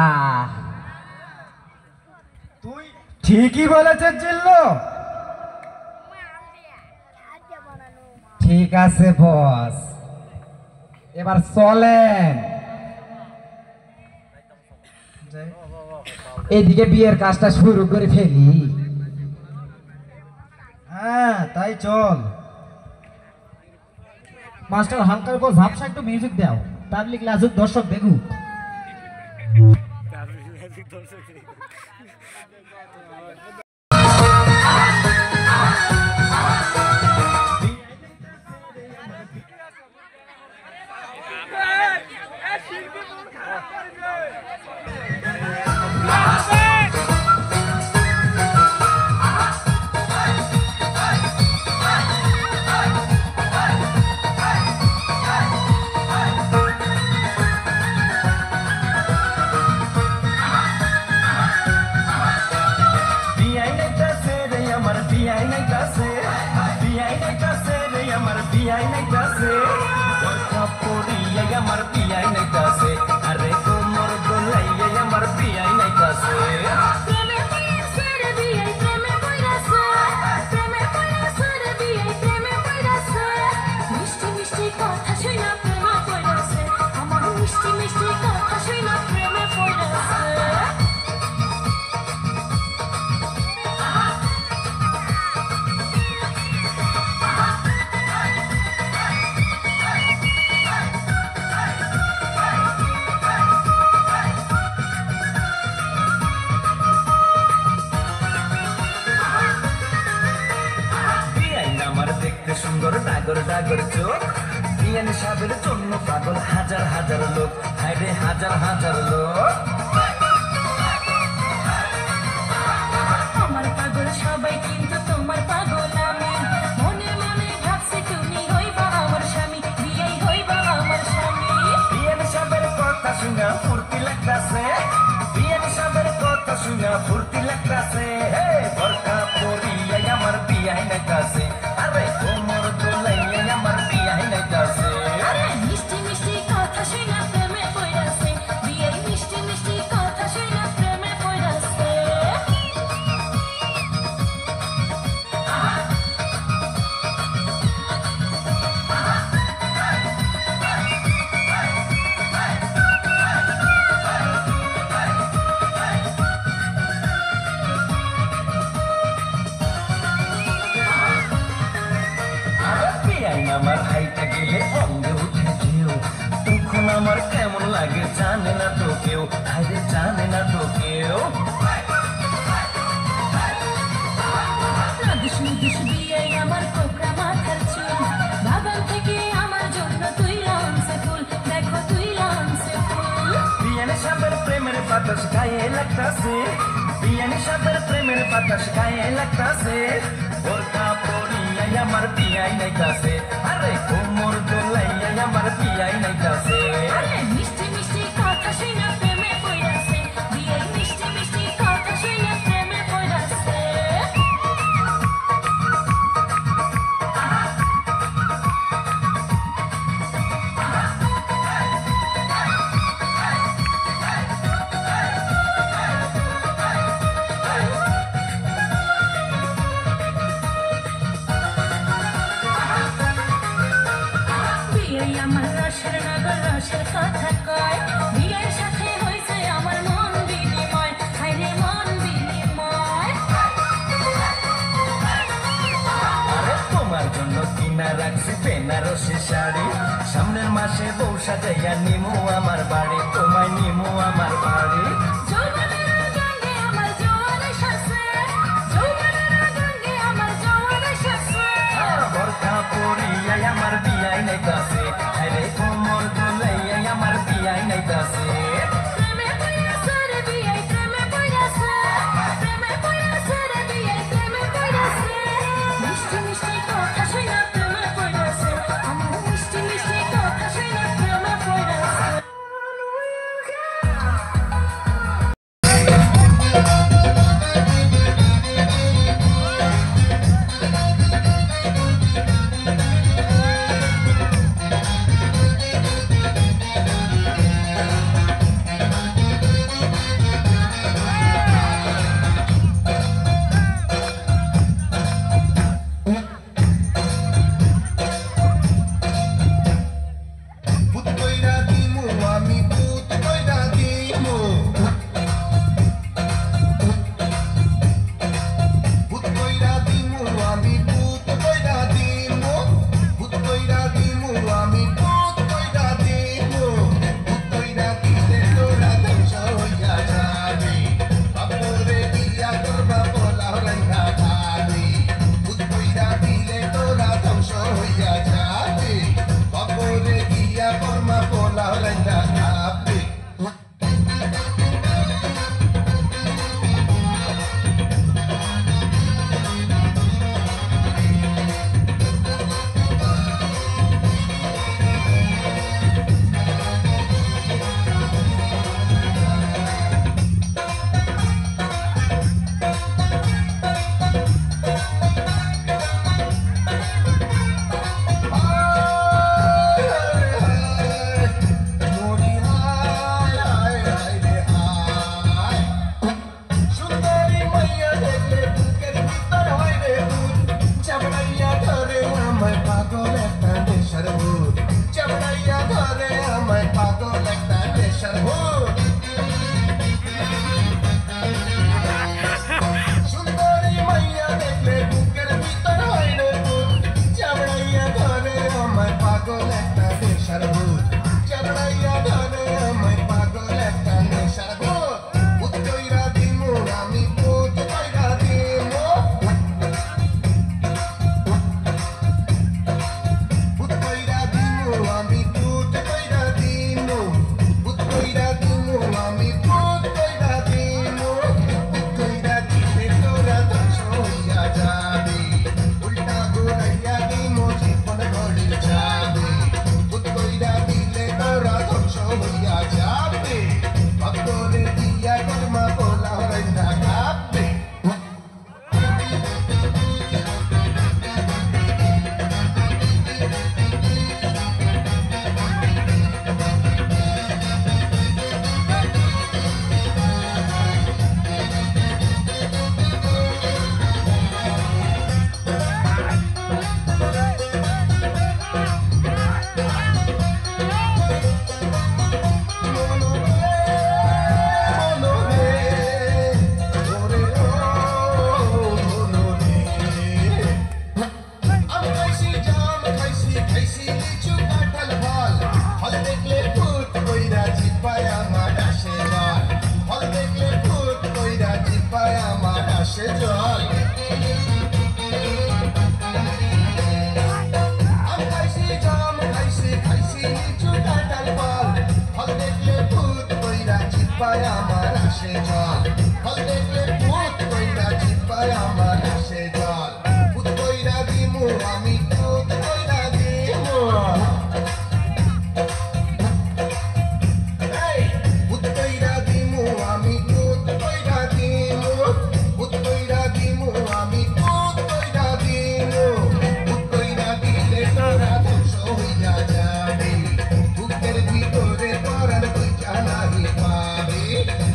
তুই ঠিকই বলেছিস জিল্লু। ঠিক আছে বস, এবার চলেন এদিকে বিয়ের কাজটা শুরু করে ফেলি। হ্যাঁ তাই চল। মাস্টার হালকার উপর ঝাপসা একটু মিউজিক দাও, পাবলিক লাজুক দর্শক দেখুক। আমার পিয়াই নাইতাছে আরে কোমর দোলাইয়া আমার পিয়াই নাইতাছে প্রেমে পড়াছে রে বিয়ে প্রেমে পড়াছে প্রেমে পড়াছে রে বিয়ে প্রেমে পড়াছে মিষ্টি মিষ্টি কথা শুনা প্রেমে পড়াছে আমার মিষ্টি মিষ্টি কথা শুনা প্রেমে পড়াছে সুন্দর ডাগর ডাগর চোখ বিয়ান সাহেবের জন্য পাগল হাজার হাজার লোক হায়রে হাজার হাজার লোক আমার পাগল সবাই কিন্তু তোমার পাগল আমি মনে মনে ভাবছি তুমি হইবা আমার স্বামী বিয়েই হইবা আমার স্বামী বিয়ান সাহেবের কথা শুনা ফুর্তি লাগতাছে বিয়ান সাহেবের কথা শুনা ফুর্তি লাগতাছে হে বরকা পরিয়া আমার বিয়াই নাইতাছে আরে কোমর দোলাইয়া আমার বিয়াই নাইতাছে আরে মিষ্টি মিষ্টি কথা শুনা প্রেমে পড়াছে বিয়ের মিষ্টি মিষ্টি কথা শুনা প্রেমে পড়াছে আমার হাইটা গেলে অঙ্গে উঠে যেও তখন আমার কেমন লাগে জানে না তো কেউ হাইরে জানে না তো কেউ দুষ দুষ বিয়ে আমার কোকড়া মাথার চুল বাগান থেকে আমার জন্য তুই লামছে ফুল দেখো তুই লামছে ফুল বিয়ান সাহেবের প্রেমের বাতাস গায়ে লাগতাছে বিয়ান সাহেবের প্রেমের বাতাস গায়ে লাগতাছে বোরকা পরিয়া আমার বিয়াই নাইতাছে আরে কোমর দোলাইয়া আমার বিয়াই নাইতাছে আরে মিষ্টি মিষ্টি কথা শুনা প্রেমে পড়াছে বিয়ের মিষ্টি মিষ্টি কথা শুনা প্রেমে পড়াছে বিয়ে আমার রসের নগর রসের কথা কয় বিয়ের সাথে হয়েছে আমার মন বিনিময় হায়রে মন বিনিময় আরে তোমার জন্য কিনা রাখছি বেনারসি শাড়ি সামনের মাসে বউ সাজাইয়া নিমু আমার বাড়ি তোমায় নিমু আমার বাড়ি যৌবনের গঙ্গে আমার জোয়ারে শাসে যৌবনের গঙ্গে আমার জোয়ারে শাসে বরখা পরিয়া আমার বিয়াই নাইতাছে আরে কোমর দোলাইয়া আমার বিয়াই নাইতাছে প্রেমে পড়াছে রে বিয়ে প্রেমে পড়াছে প্রেমে পড়াছে রে বিয়ে প্রেমে পড়াছে মিষ্টি মিষ্টি কথা শুনা প্রেমে পড়াছে আমার মিষ্টি মিষ্টি কথা শুনা প্রেমে পড়াছে Bola নেশার ভূত সুন্দরী মাইয়া দেখলে বুকের ভিতর হয় রে ভূত চাবড়াইয়া ধরে আমায় পাগল একটা নেশার ভূত চাবড়াইয়া ধরে আমায় পাগল একটা নেশার ভূত ভূত কইরা দিমু আমি ভূত কইরা দিমু ভূত কইরা দিমু আমি ভূত কইরা দিমু ভূত কইরা দিমু আমি ভূত কইরা দিমু ভূত কইরা দিলে তোরা ধ্বংস হইয়া যাবে উল্টা ঘুরাইয়া দিমু জীবন ঘড়ির যাবে ভূত কইরা দিলে তোরা ধ্বংস হইয়া যাবে ভক্তরে দিয়া কর্মা বলা হইয়া খাবে আমার আসে জল ফল দেখলে ভূত কইরা জিপায় আমার আসে জল ভূত কইরা দিমু আমি ভূত কইরা দিমু ভূত কইরা দিমু আমি ভূত কইরা দিমু ভূত কইরা দিমু আমি ভূত কইরা দিমু ভূত কইরা দিলে তোরা ধ্বংস হইয়া যাবে ভূতের ভিতরে তোরার কইরা নাহি পাবে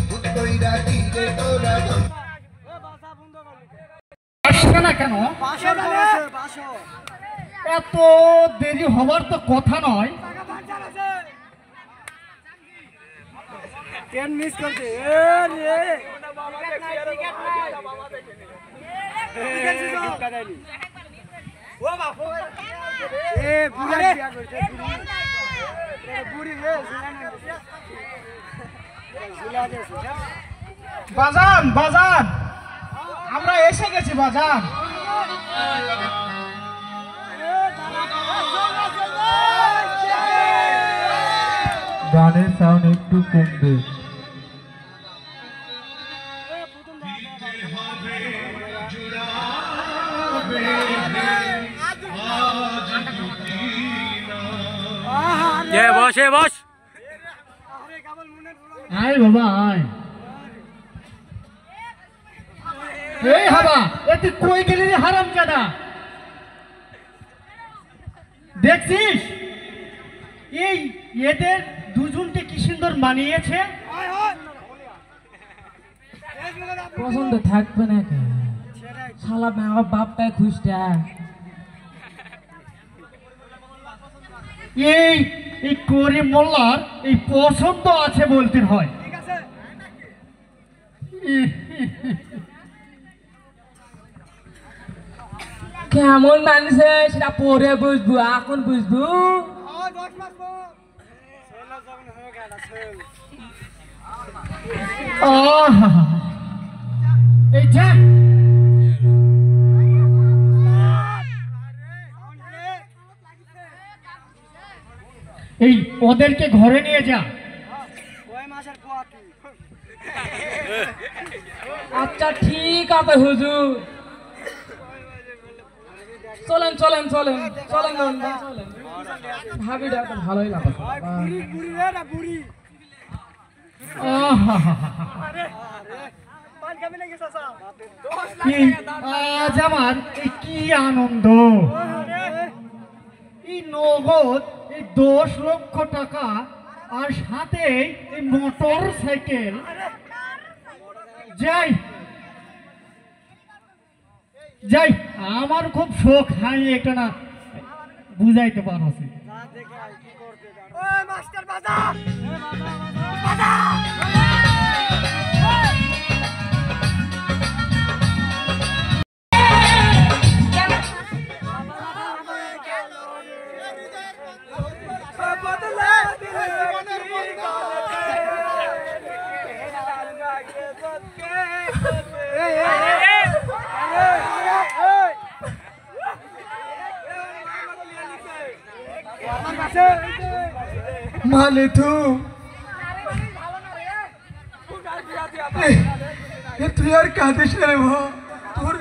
ভূত কইরা দিলে তোরা আসছে না কেন? এত দেরি হবার তো কথা নয়। বাজান বাজান আমরা এসে গেছি বাজান গানের সাউন্ড একটু কমবে। বসে বস আয় বাবা আয়। এই হাবা এ তুই কই গেলি রে হারামজাদা? দেখছিস এই এদের দুজনকে কি সুন্দর মানিয়েছে। পছন্দ থাকবে না কে শালা আমার বাপটাই খুশটা এই এই করিম মোল্লার এই পছন্দ আছে বলতে হয়। কেমন মানুষে সেটা পরে বুঝবো এখন বুঝবো। এই যা এই ওদেরকে ঘরে নিয়ে যা। আচ্ছা ঠিক আছে হুজুর চলেন চলেন চলেন চলেন চলেন ভাবিটা তো ভালোই লাগে আজ আমার এই কি আনন্দ। এই নগদ এই 10 লক্ষ টাকা আর সাথে এই মোটর সাইকেল। যাই যাই আমার খুব শখ হাই একটা না বুঝাইতে পারছি। মালে তু তুই আর কাঁদিস না রে মা, তোর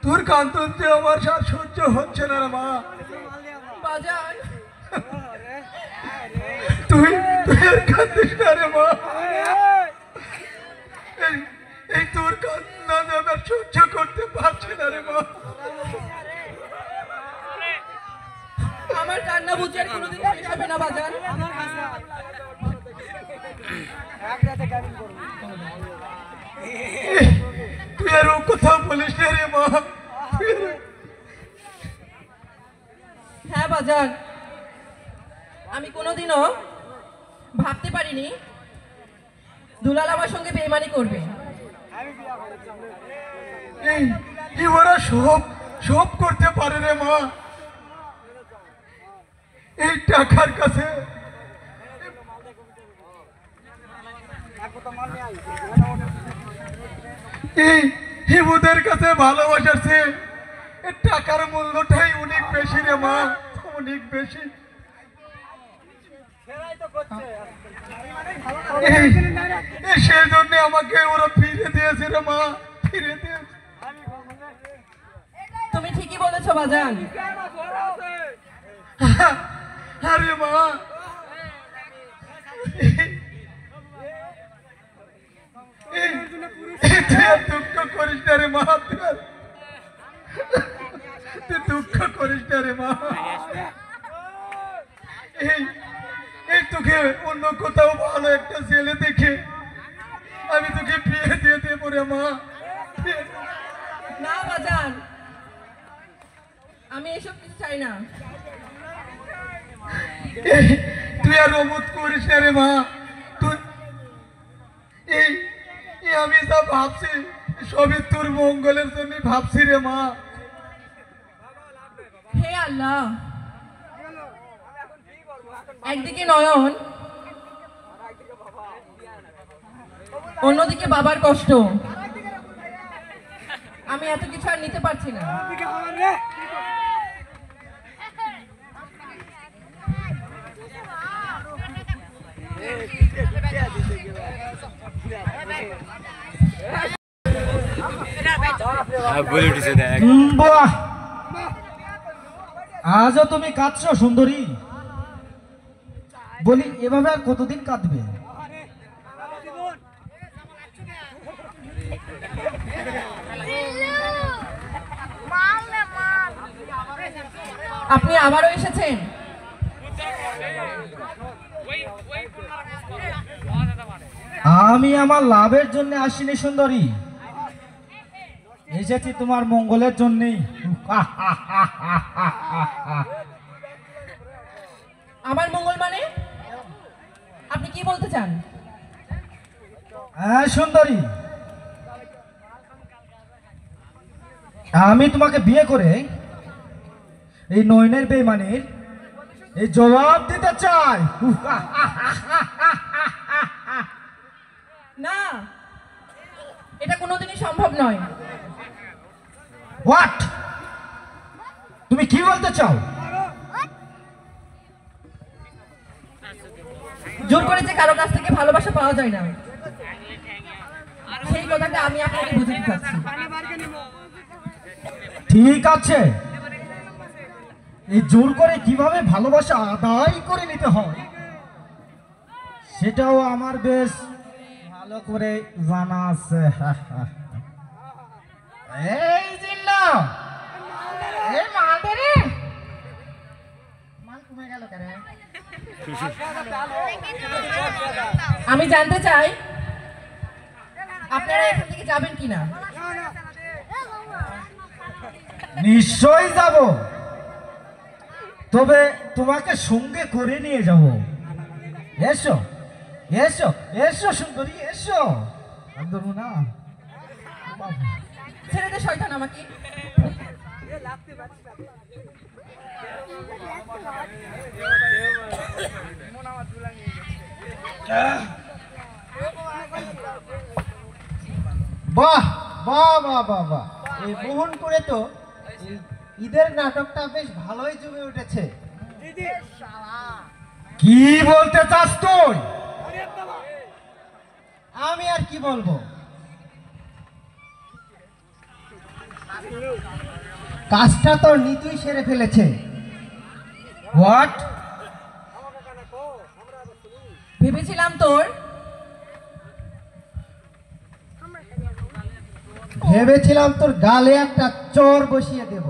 তোর কান্ততে আমার সাথ সহ্য হচ্ছে না রে মা। বাজান তুই তুই আর কাঁদিস না রে মা। এই তোর কান্না আমার সহ্য করতে পারছি না রে মা। আমার কান্না বুঝে আর কোনোদিন শেষ হবে না বাজান। তুই আর ও কথা বলিস না রে মা। হ্যাঁ বাজান, আমি কোনোদিনও ভাবতে পারিনি দুলাল আমার সঙ্গে বেইমানি করবে। এই ওরা সব সব করতে পারে রে মা। এই টাকার কাছে এই হিমুদের কাছে ভালোবাসার চেয়ে এই টাকার মূল্যটাই অনেক বেশি রে মা, অনেক বেশি। সেই জন্য আমাকে ওরা ফিরে দিয়েছে রে মা, ফিরে দিয়েছে। তুমি ঠিকই বলেছো বাজান। আরে মা দুঃখ করিস না রে মা, তুই দুঃখ করিস না রে মা। এই তোকে অন্য কোথাও ভালো একটা ছেলে দেখে আমি তোকে বিয়ে দিয়ে দেবো রে মা। না বাজান, আমি এসব কিছু চাই না। তুই আর অমত করিস না রে মা। তুই এই আমি যা ভাবছি সবই তোর মঙ্গলের জন্য ভাবছি রে মা। হে আল্লাহ, একদিকে নয়ন, অন্যদিকে বাবার কষ্ট, আমি এত কিছু আর নিতে পারছি না। বাহ, আজও তুমি কাঁদছো সুন্দরী? বলি এভাবে আর কতদিন কাঁদবে? আপনি আবারও এসেছেন? আমি আমার লাভের জন্য আসিনি সুন্দরী, এসেছি তোমার মঙ্গলের জন্যই। আমার মঙ্গল মানে? আপনি কি বলতে চান? হ্যাঁ সুন্দরী, আমি তোমাকে বিয়ে করে এই নয়নের বেইমানির এই জবাব দিতে চাই। না, এটা কোনোদিনই সম্ভব নয়। হোয়াট? তুমি কি বলতে চাও? জোর করে যে কারো কাছ থেকে ভালোবাসা পাওয়া যায় না, সেই কথাটা আমি আপনাকে বুঝাতে চাচ্ছি। ঠিক আছে, এই জোর করে কিভাবে ভালোবাসা আদায় করে নিতে হয় সেটাও আমার বেশ ভালো করে জানা আছে। এই জিন্না, এই মালটা রে, মাল কমে গেল কেন? আমি জানতে চাই আপনারা এখান থেকে যাবেন কিনা? নিশ্চয়ই যাব, তবে তোমাকে সঙ্গে করে নিয়ে যাব। এসো এসো এসো সুন্দরী, এসো। না ছেড়ে দে শয়তান আমাকে। বাহ বাহ বাহ বাহ বাহ, এই মোহন করে তো ঈদের নাটকটা বেশ ভালোই জমে উঠেছে। কি বলতে চাস তুই? আমি আর কি বলবো, কাজটা তো নিতুই সেরে ফেলেছে। হোয়াট? ভেবেছিলাম তোর গালে একটা চোর বসিয়ে দেব,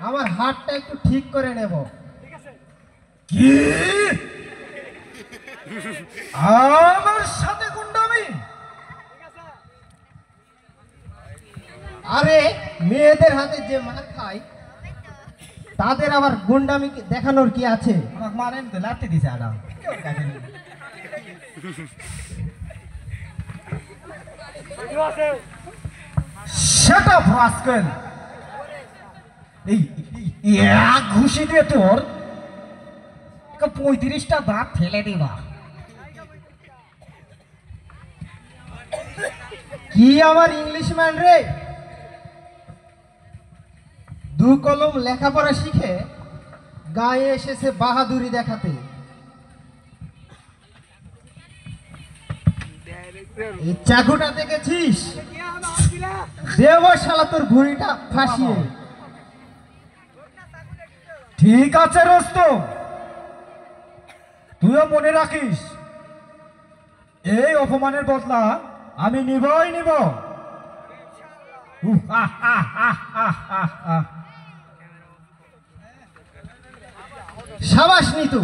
আমার হাতটা একটু ঠিক করে নেব। কি? আমার সাথে গুন্ডামি? আরে মেয়েদের হাতে যে মার খায় তাদের আবার গুন্ডামি দেখানোর কি আছে? আমাকে মারেন তো, লাথি দিছে আডা। Shut up, rascal! এই এক ঘুষি দিয়ে তোর 35টা দাঁত ফেলে দিবা। কি আমার ইংলিশ ম্যান রে, দু কলম লেখাপড়া শিখে গায়ে এসেছে বাহাদুরি দেখাতে। এই চাকুটা দেখেছিস? দেব শালা তোর ঘুড়িটা ফাঁসিয়ে। ঠিক আছে রোস্তম, তুইও মনে রাখিস এই অপমানের বদলা আমি নিবই নিব। সাবাস নিতু,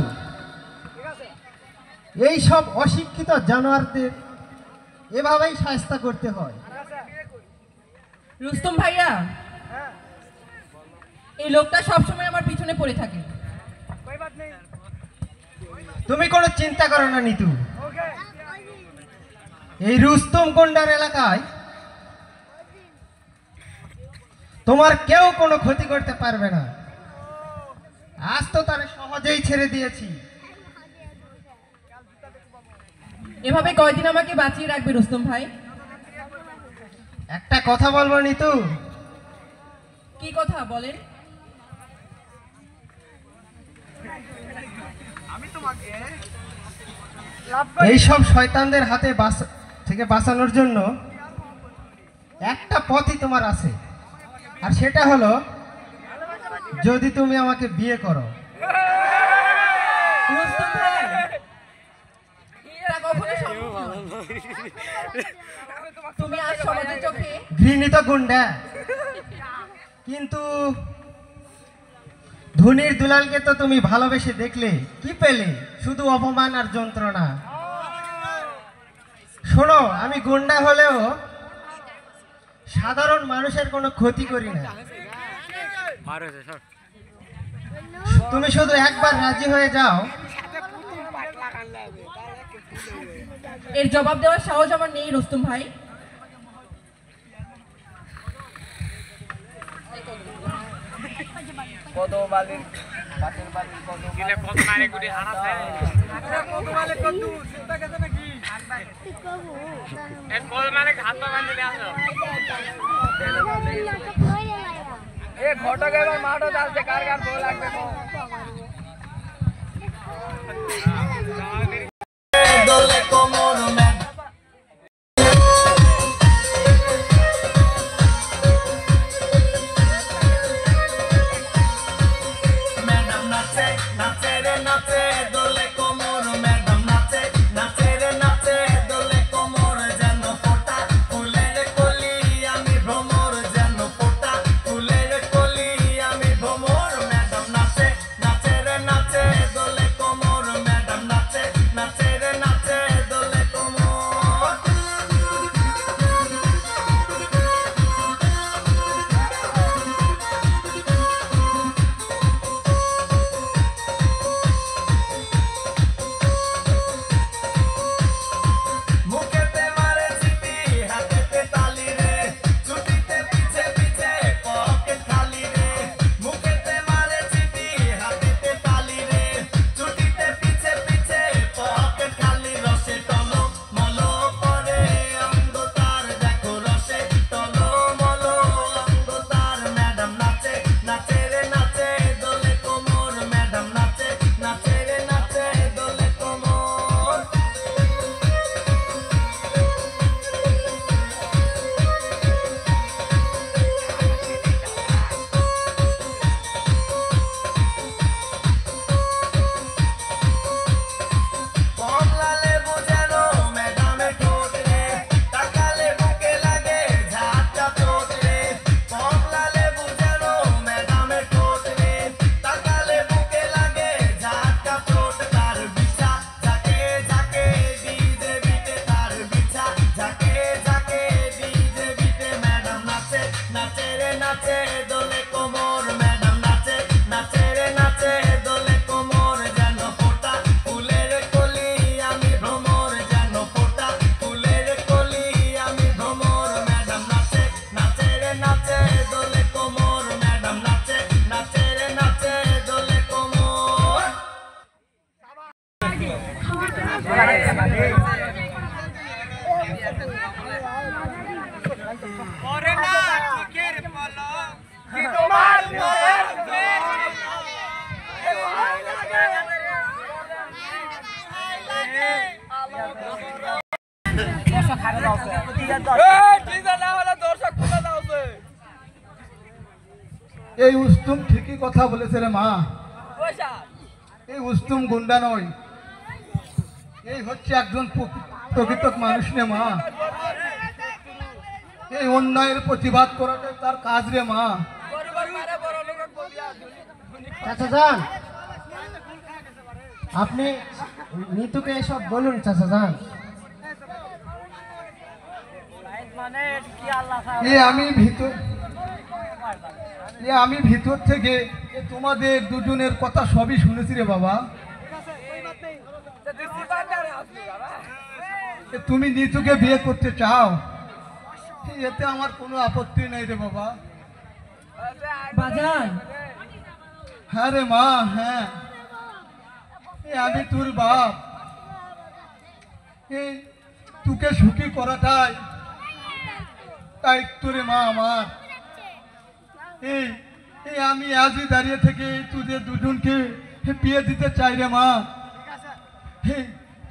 এই সব অশিক্ষিত জানোয়ারদের এভাবেই শায়েস্তা করতে হয়। রুস্তম ভাইয়া, এই লোকটা সবসময় আমার পিছনে পড়ে থাকে। তুমি কোনো চিন্তা করো না নিতু, এই রুস্তম গন্ডার এলাকায় তোমার কেউ কোনো ক্ষতি করতে পারবে না। আজ তো তারা সহজেই ছেড়ে দিয়েছি। এভাবে কয়দিন আমাকে বাঁচিয়ে রাখবে রুস্তম ভাই? একটা কথা বলবো নিতু। কি কথা বলেন? এই সব শয়তানদের হাতে থেকে বাঁচানোর জন্য একটা পথই তোমার আছে, আর সেটা হলো যদি তুমি আমাকে বিয়ে করো। রুস্তম ভাই, এটা কখনো সম্ভব নয়। তুমি আজ সমাজের চোখে ঘৃণিত গুন্ডা, কিন্তু ধনির দুলালকে তো তুমি ভালোবেসে দেখলে, কি পেলে? শুধু অপমান আর যন্ত্রণা। শোনো, আমি গুন্ডা হলেও সাধারণ মানুষের কোনো ক্ষতি করি না। তুমি শুধু একবার রাজি হয়ে যাও। এর জবাব দেওয়ার সাহস আমার নেই রুস্তম ভাই। কত বালির বাতের বালির কত গিলে কত মারে গুড়ি হারাছে কত মালে কত চিন্তা কাছে নাকি এক কত মালে হাত পা বাঁধলে আসো এ ঘটক এবার মাঠও যাচ্ছে কার কার বল লাগবে দোলে কোমর ম্যাডাম এই উস্তুম ঠিকই কথা বলেছে রে মা। এই উস্তুম গুন্ডা নয়, এই হচ্ছে একজন প্রকৃত মানুষ রে মা। এই অন্যায়ের প্রতিবাদ করাটাই তার কাজ রে মা। চাচা যান, আপনি নিতুকে এসব বলুন চাচা যান। আমি ভিতর থেকে তোমাদের দুজনের কথা সবই শুনেছি রে বাবা। তুমি নিতুকে বিয়ে করতে চাও, এতে আমার কোনো আপত্তি নেই রে বাবা। বাজান, হ্যাঁ রে মা, হ্যাঁ আমি তোর বাপ। এই তোকে সুখী করাটাই দায়িত্ব রে মা আমার। এই আমি আজই দাঁড়িয়ে থেকে তোদের দুজনকে বিয়ে দিতে চাই রে মা।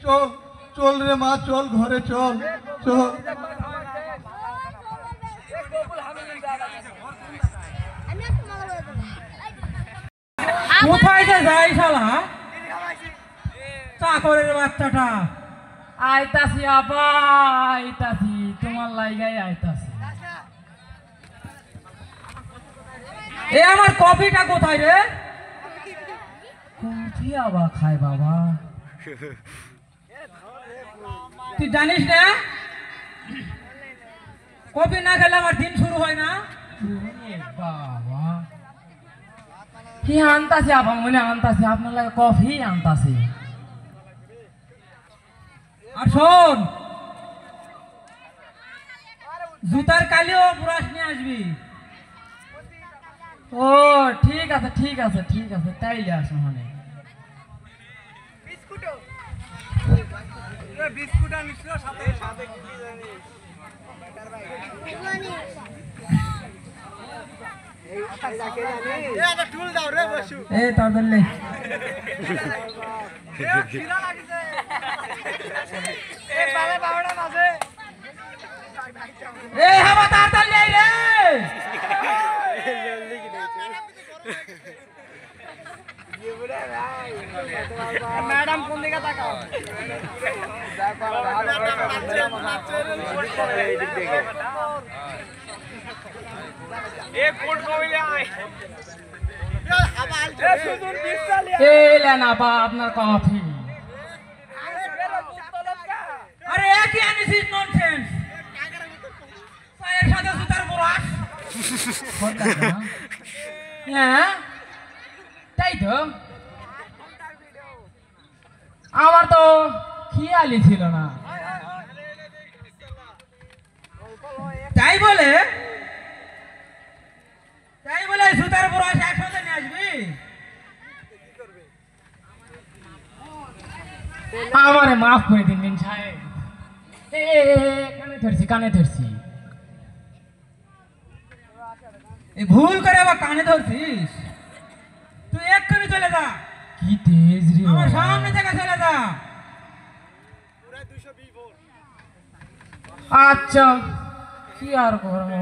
চল চল রে মা, চল ঘরে চল চল। কোথায় যে যাই শালা চাকরের বাচ্চাটা? আইতাছি আপা, আইতাছি, তোমার লাইগাই আইতাছি। এ আমার কফিটা কোথায় রে? কফি আবার খায় বাবা? তুই জানিস না কফি না খেলে আমার দিন শুরু হয় না? বাবা কি আনতাছি আপা, মনে আনতাছি, আপনার লাগে কফি আনতাছি। আর শোন, জুতার কালিও ব্রাশ নিয়ে আসবি। ও ঠিক আছে ঠিক আছে ঠিক আছে, তাইলে আসো। মানে এই তাদের লে এই হাবা তাড়াতাড়ি লে রে। ম্যাডাম কোন দিকে তাকাও? আপনার কফি। আরে কি আনিস ননসেন্স? চায়ের সাথে জুতার ব্রাশ? হ্যাঁ তাই তো, আমার তো খেয়ালই ছিল না। তাই বলে জুতার ব্রাশ একসাথে নিয়ে আসবি? আমারে মাফ করে দিন দিন সাহেব। কানে ধরছি কানে ধরছি। এই ভুল করে আবার কানে ধরছিস? তুই এক্ষুনি চলে যা। কি তেজ রে আমার বাবা। সামনে থেকে চলে যা। আচ্ছা কি আর করবো,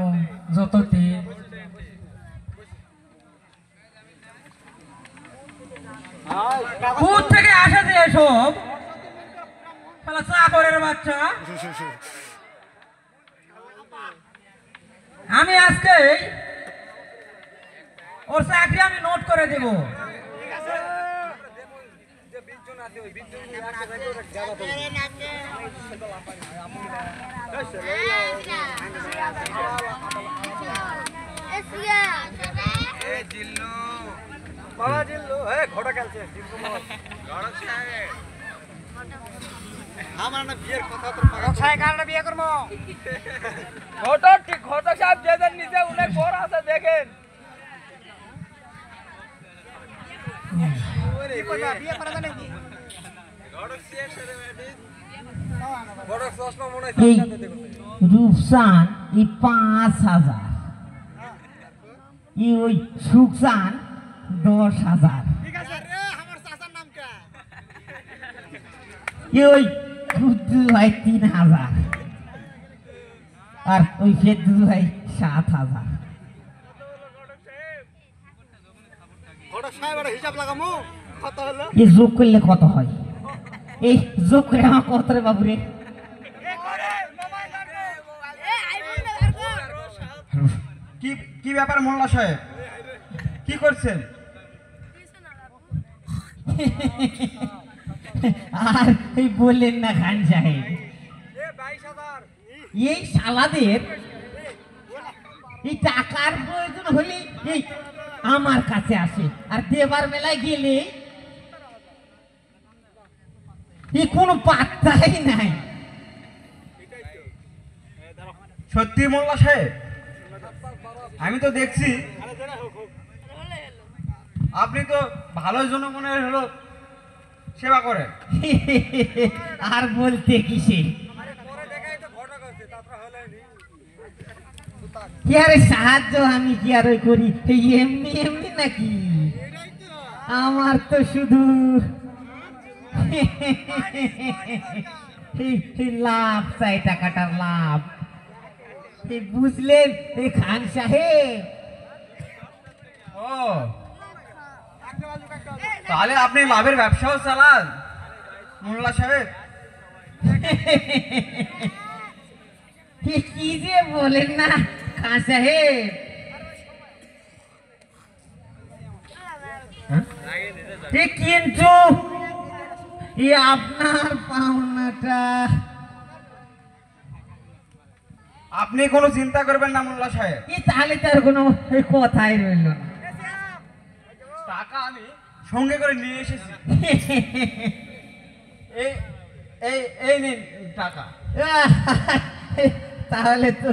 যত তেজ। কোথা থেকে আসে যে এসব শালা চাকরের বাচ্চা? আমি আজকে ওর চাকরি আমি নোট করে দেব। বাবা জিল্লু ঘোড়া খেলছে আমার না বিয়ের কথা তো ছায় কারণে বিয়ে করবো। ঘটক ঠিক ঘটক সাহেব যেদের নিচে উনি ঘর আছে দেখেন। বিয়ে করা নাকি এই রূপসান এই 5,000, এই ওই সুখসান 10,000, এই ওই কুদ্দু ভাই 3,000, আর ওই ফেদ্দু ভাই 7,000। এই যোগ করলে কত হয়? এই যোগ করে আমার কত রে বাবু রে? কি কি ব্যাপার মোল্লা সাহেব, কি করছেন? আর এই বললেন না খান সাহেব, এই শালাদের এই টাকার প্রয়োজন হলে এই আমার কাছে আসে, আর দেবার বেলায় গেলে এই কোনো পাত্তাই নাই। সত্যি মোল্লা সাহেব, আমি তো দেখছি আপনি তো ভালো জনগণের হলো সেবা করেন। আর বলতে কিসে, কি আরে সাহায্য আমি কি আর ওই করি এমনি এমনি নাকি? আমার তো শুধু এই লাভ চাই, টাকাটার লাভ, বুঝলেন এই খান সাহেব? ও তাহলে আপনি লাভের ব্যবসাও চালান মোল্লা সাহেব? কি যে বলেন না খান সাহেব, কিন্তু আপনার পাওনাটা আপনি কোনো চিন্তা করবেন না মোল্লা সাহেব, তাহলে তার কোনো কথাই রইল না। টাকা আমি সঙ্গে করে নিয়ে এসেছি। এই এই এই নিন টাকা। তাহলে তো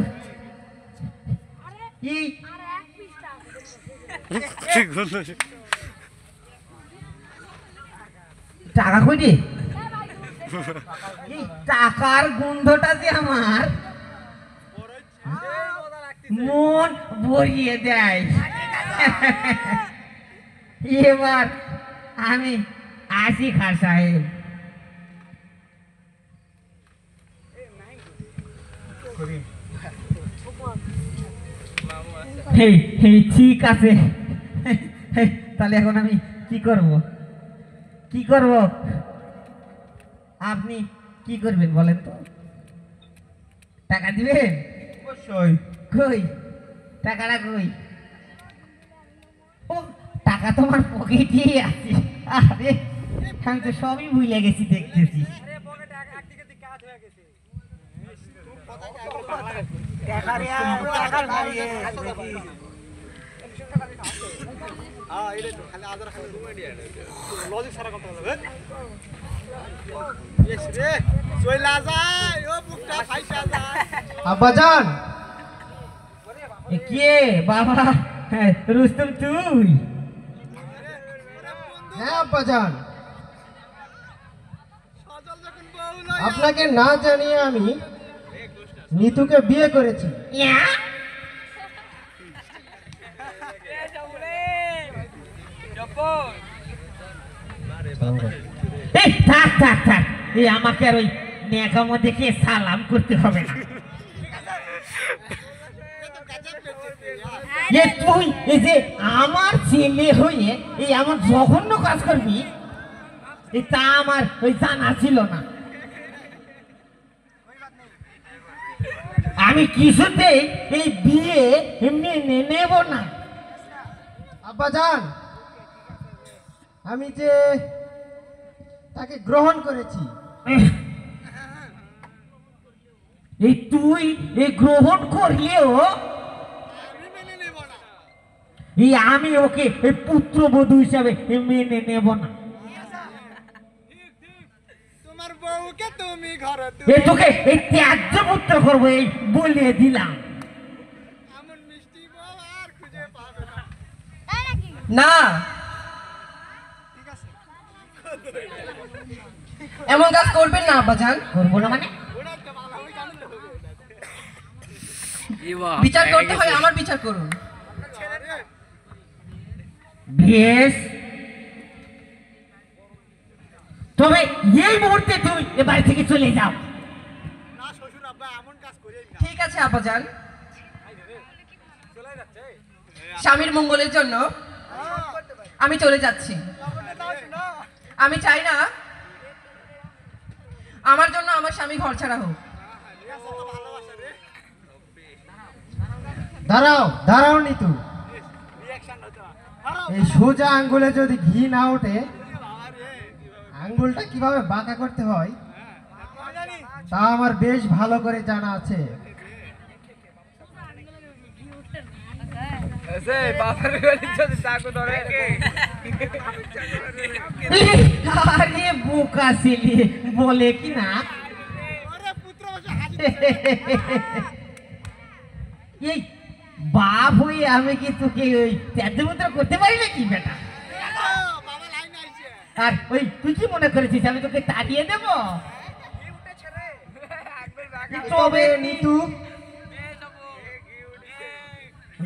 টাকা কই রে? টাকার গন্ধটা যে আমার মন ভরিয়ে দেয়। এবার আমি আসি খান সাহেব। ঠিক আছে, তাহলে এখন আমি কি করব? কি করব? আপনি কি করবেন বলেন তো? টাকা দিবেন? অবশ্যই। কই টাকাটা কই? ও টাকা তোমার পকেটেই আছে। আরে আমি তো সবই ভুলে গেছি দেখতেছি। আব্বাজান। কে বাবা? রুস্তম তুই? হ্যাঁ আব্বাজান, আপনাকে না জানিয়ে আমি নিতুকে বিয়ে করেছি। থাক থাক থাক, এই আমাকে আর ওই নেকামো দেখে সালাম করতে হবে না। তুই এই যে আমার ছেলে হয়ে এই আমার জঘন্য কাজ করবি, তা আমার ওই জানা ছিল না। আমি কিছুতেই এই বিয়ে মেনে নেব না। আব্বাজান, আমি যে তাকে গ্রহণ করেছি। এই তুই এই গ্রহণ করলেও এই আমি ওকে পুত্রবধূ হিসাবে মেনে নেব না। তোমার বউকে তুমি ঘরে তোকে এই ত্যায্য পুত্র করবো এই বলে দিলাম। এমন মিষ্টি বউ আর খুঁজে পাবে না। না ঠিক আছে এমন কাজ করবেন না আব্বাজান। করবো না মানে? বিচার করতে হয়, আমার বিচার করুন। বেশ, তবে এই মুহূর্তে তুমি এ বাড়ি থেকে চলে যাও। ঠিক আছে আব্বাজান, স্বামীর মঙ্গলের জন্য আমি চলে যাচ্ছি। আমি চাই না আমার জন্য আমার স্বামী ঘর ছাড়া হোক। দাঁড়াও দাঁড়াও নিতু, এই সোজা আঙ্গুলে যদি ঘি না ওঠে, আঙ্গুলটা কিভাবে বাঁকা করতে হয় তা আমার বেশ ভালো করে জানা আছে। আরে বোকা ছেলে, বলে কি না এই বাপ হয়ে আমি কি তোকে ওই ত্যাদ্যমন্ত্র করতে পারি নাকি বেটা? আর ওই তুই কি মনে করেছিস আমি তোকে তাড়িয়ে দেব? তবে নিতু,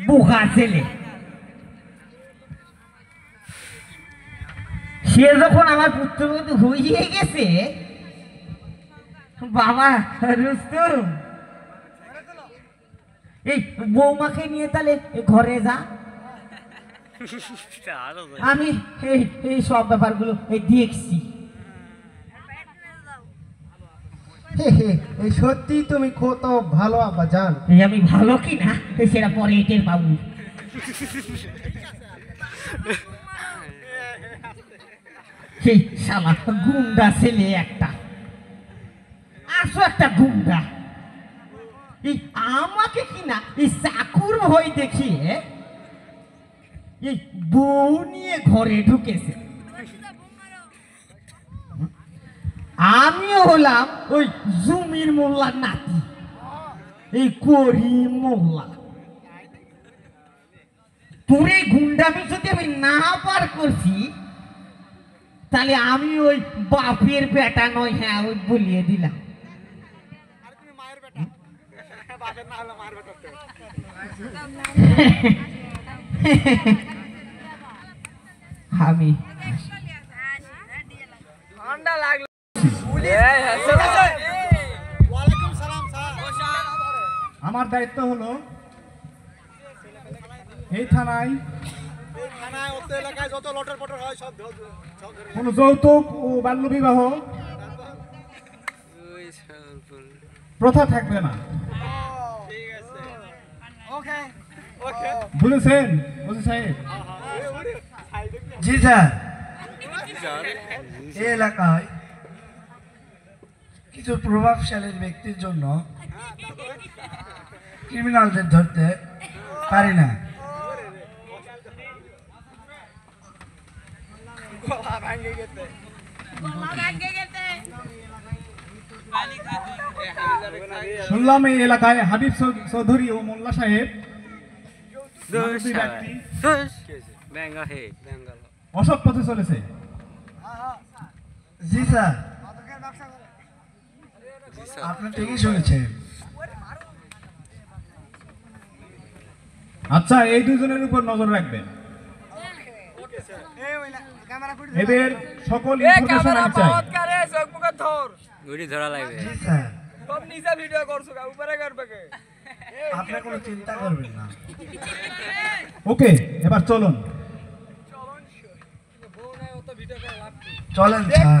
বোকা ছেলে, সে যখন আমার পুত্রবধূ হয়ে গেছে, বাবা রুস্তম এই বৌমাকে নিয়ে তাহলে ঘরে যা, আমি এই সব ব্যাপারগুলো দেখছি। এই সত্যি তুমি কত ভালো আব্বাজান। আমি ভালো কি না সেটা পরে এটের বাবু। সেই শালা গুন্ডা ছেলে একটা, আসো একটা গুন্ডা, এই আমাকে কিনা এই চাকুর ভয় দেখিয়ে এই বউ নিয়ে ঘরে ঢুকেছে। আমিও হলাম ওই জমির মোল্লার নাতি, এই করিম মোল্লা। তোর এই গুন্ডামি যদি আমি না পার করছি, তাহলে আমি ওই বাপের বেটা নয়, হ্যাঁ ওই বলিয়ে দিলাম। আমি আমার দায়িত্ব হলো এই থানায় কোন যৌতুক ও বাল্য বিবাহ প্রথা থাকবে না, বুঝেছেন ওসি সাহেব? জি স্যার। এই এলাকায় কিছু প্রভাবশালী ব্যক্তির জন্য ক্রিমিনালদের ধরতে পারি না। শুনলাম এই এলাকায় হাবিব চৌধুরী ও মোল্লা সাহেব দুই ব্যক্তি অসৎ পথে চলেছে। জি স্যার, আপনি ঠিকই শুনেছেন। আচ্ছা, এই দুজনের উপর নজর রাখবেন। এদের সকল ইনফরমেশন আমি চাই। জি স্যার, আপনি কোনো চিন্তা করবেন না। ওকে, এবার চলুন। চলেন স্যার।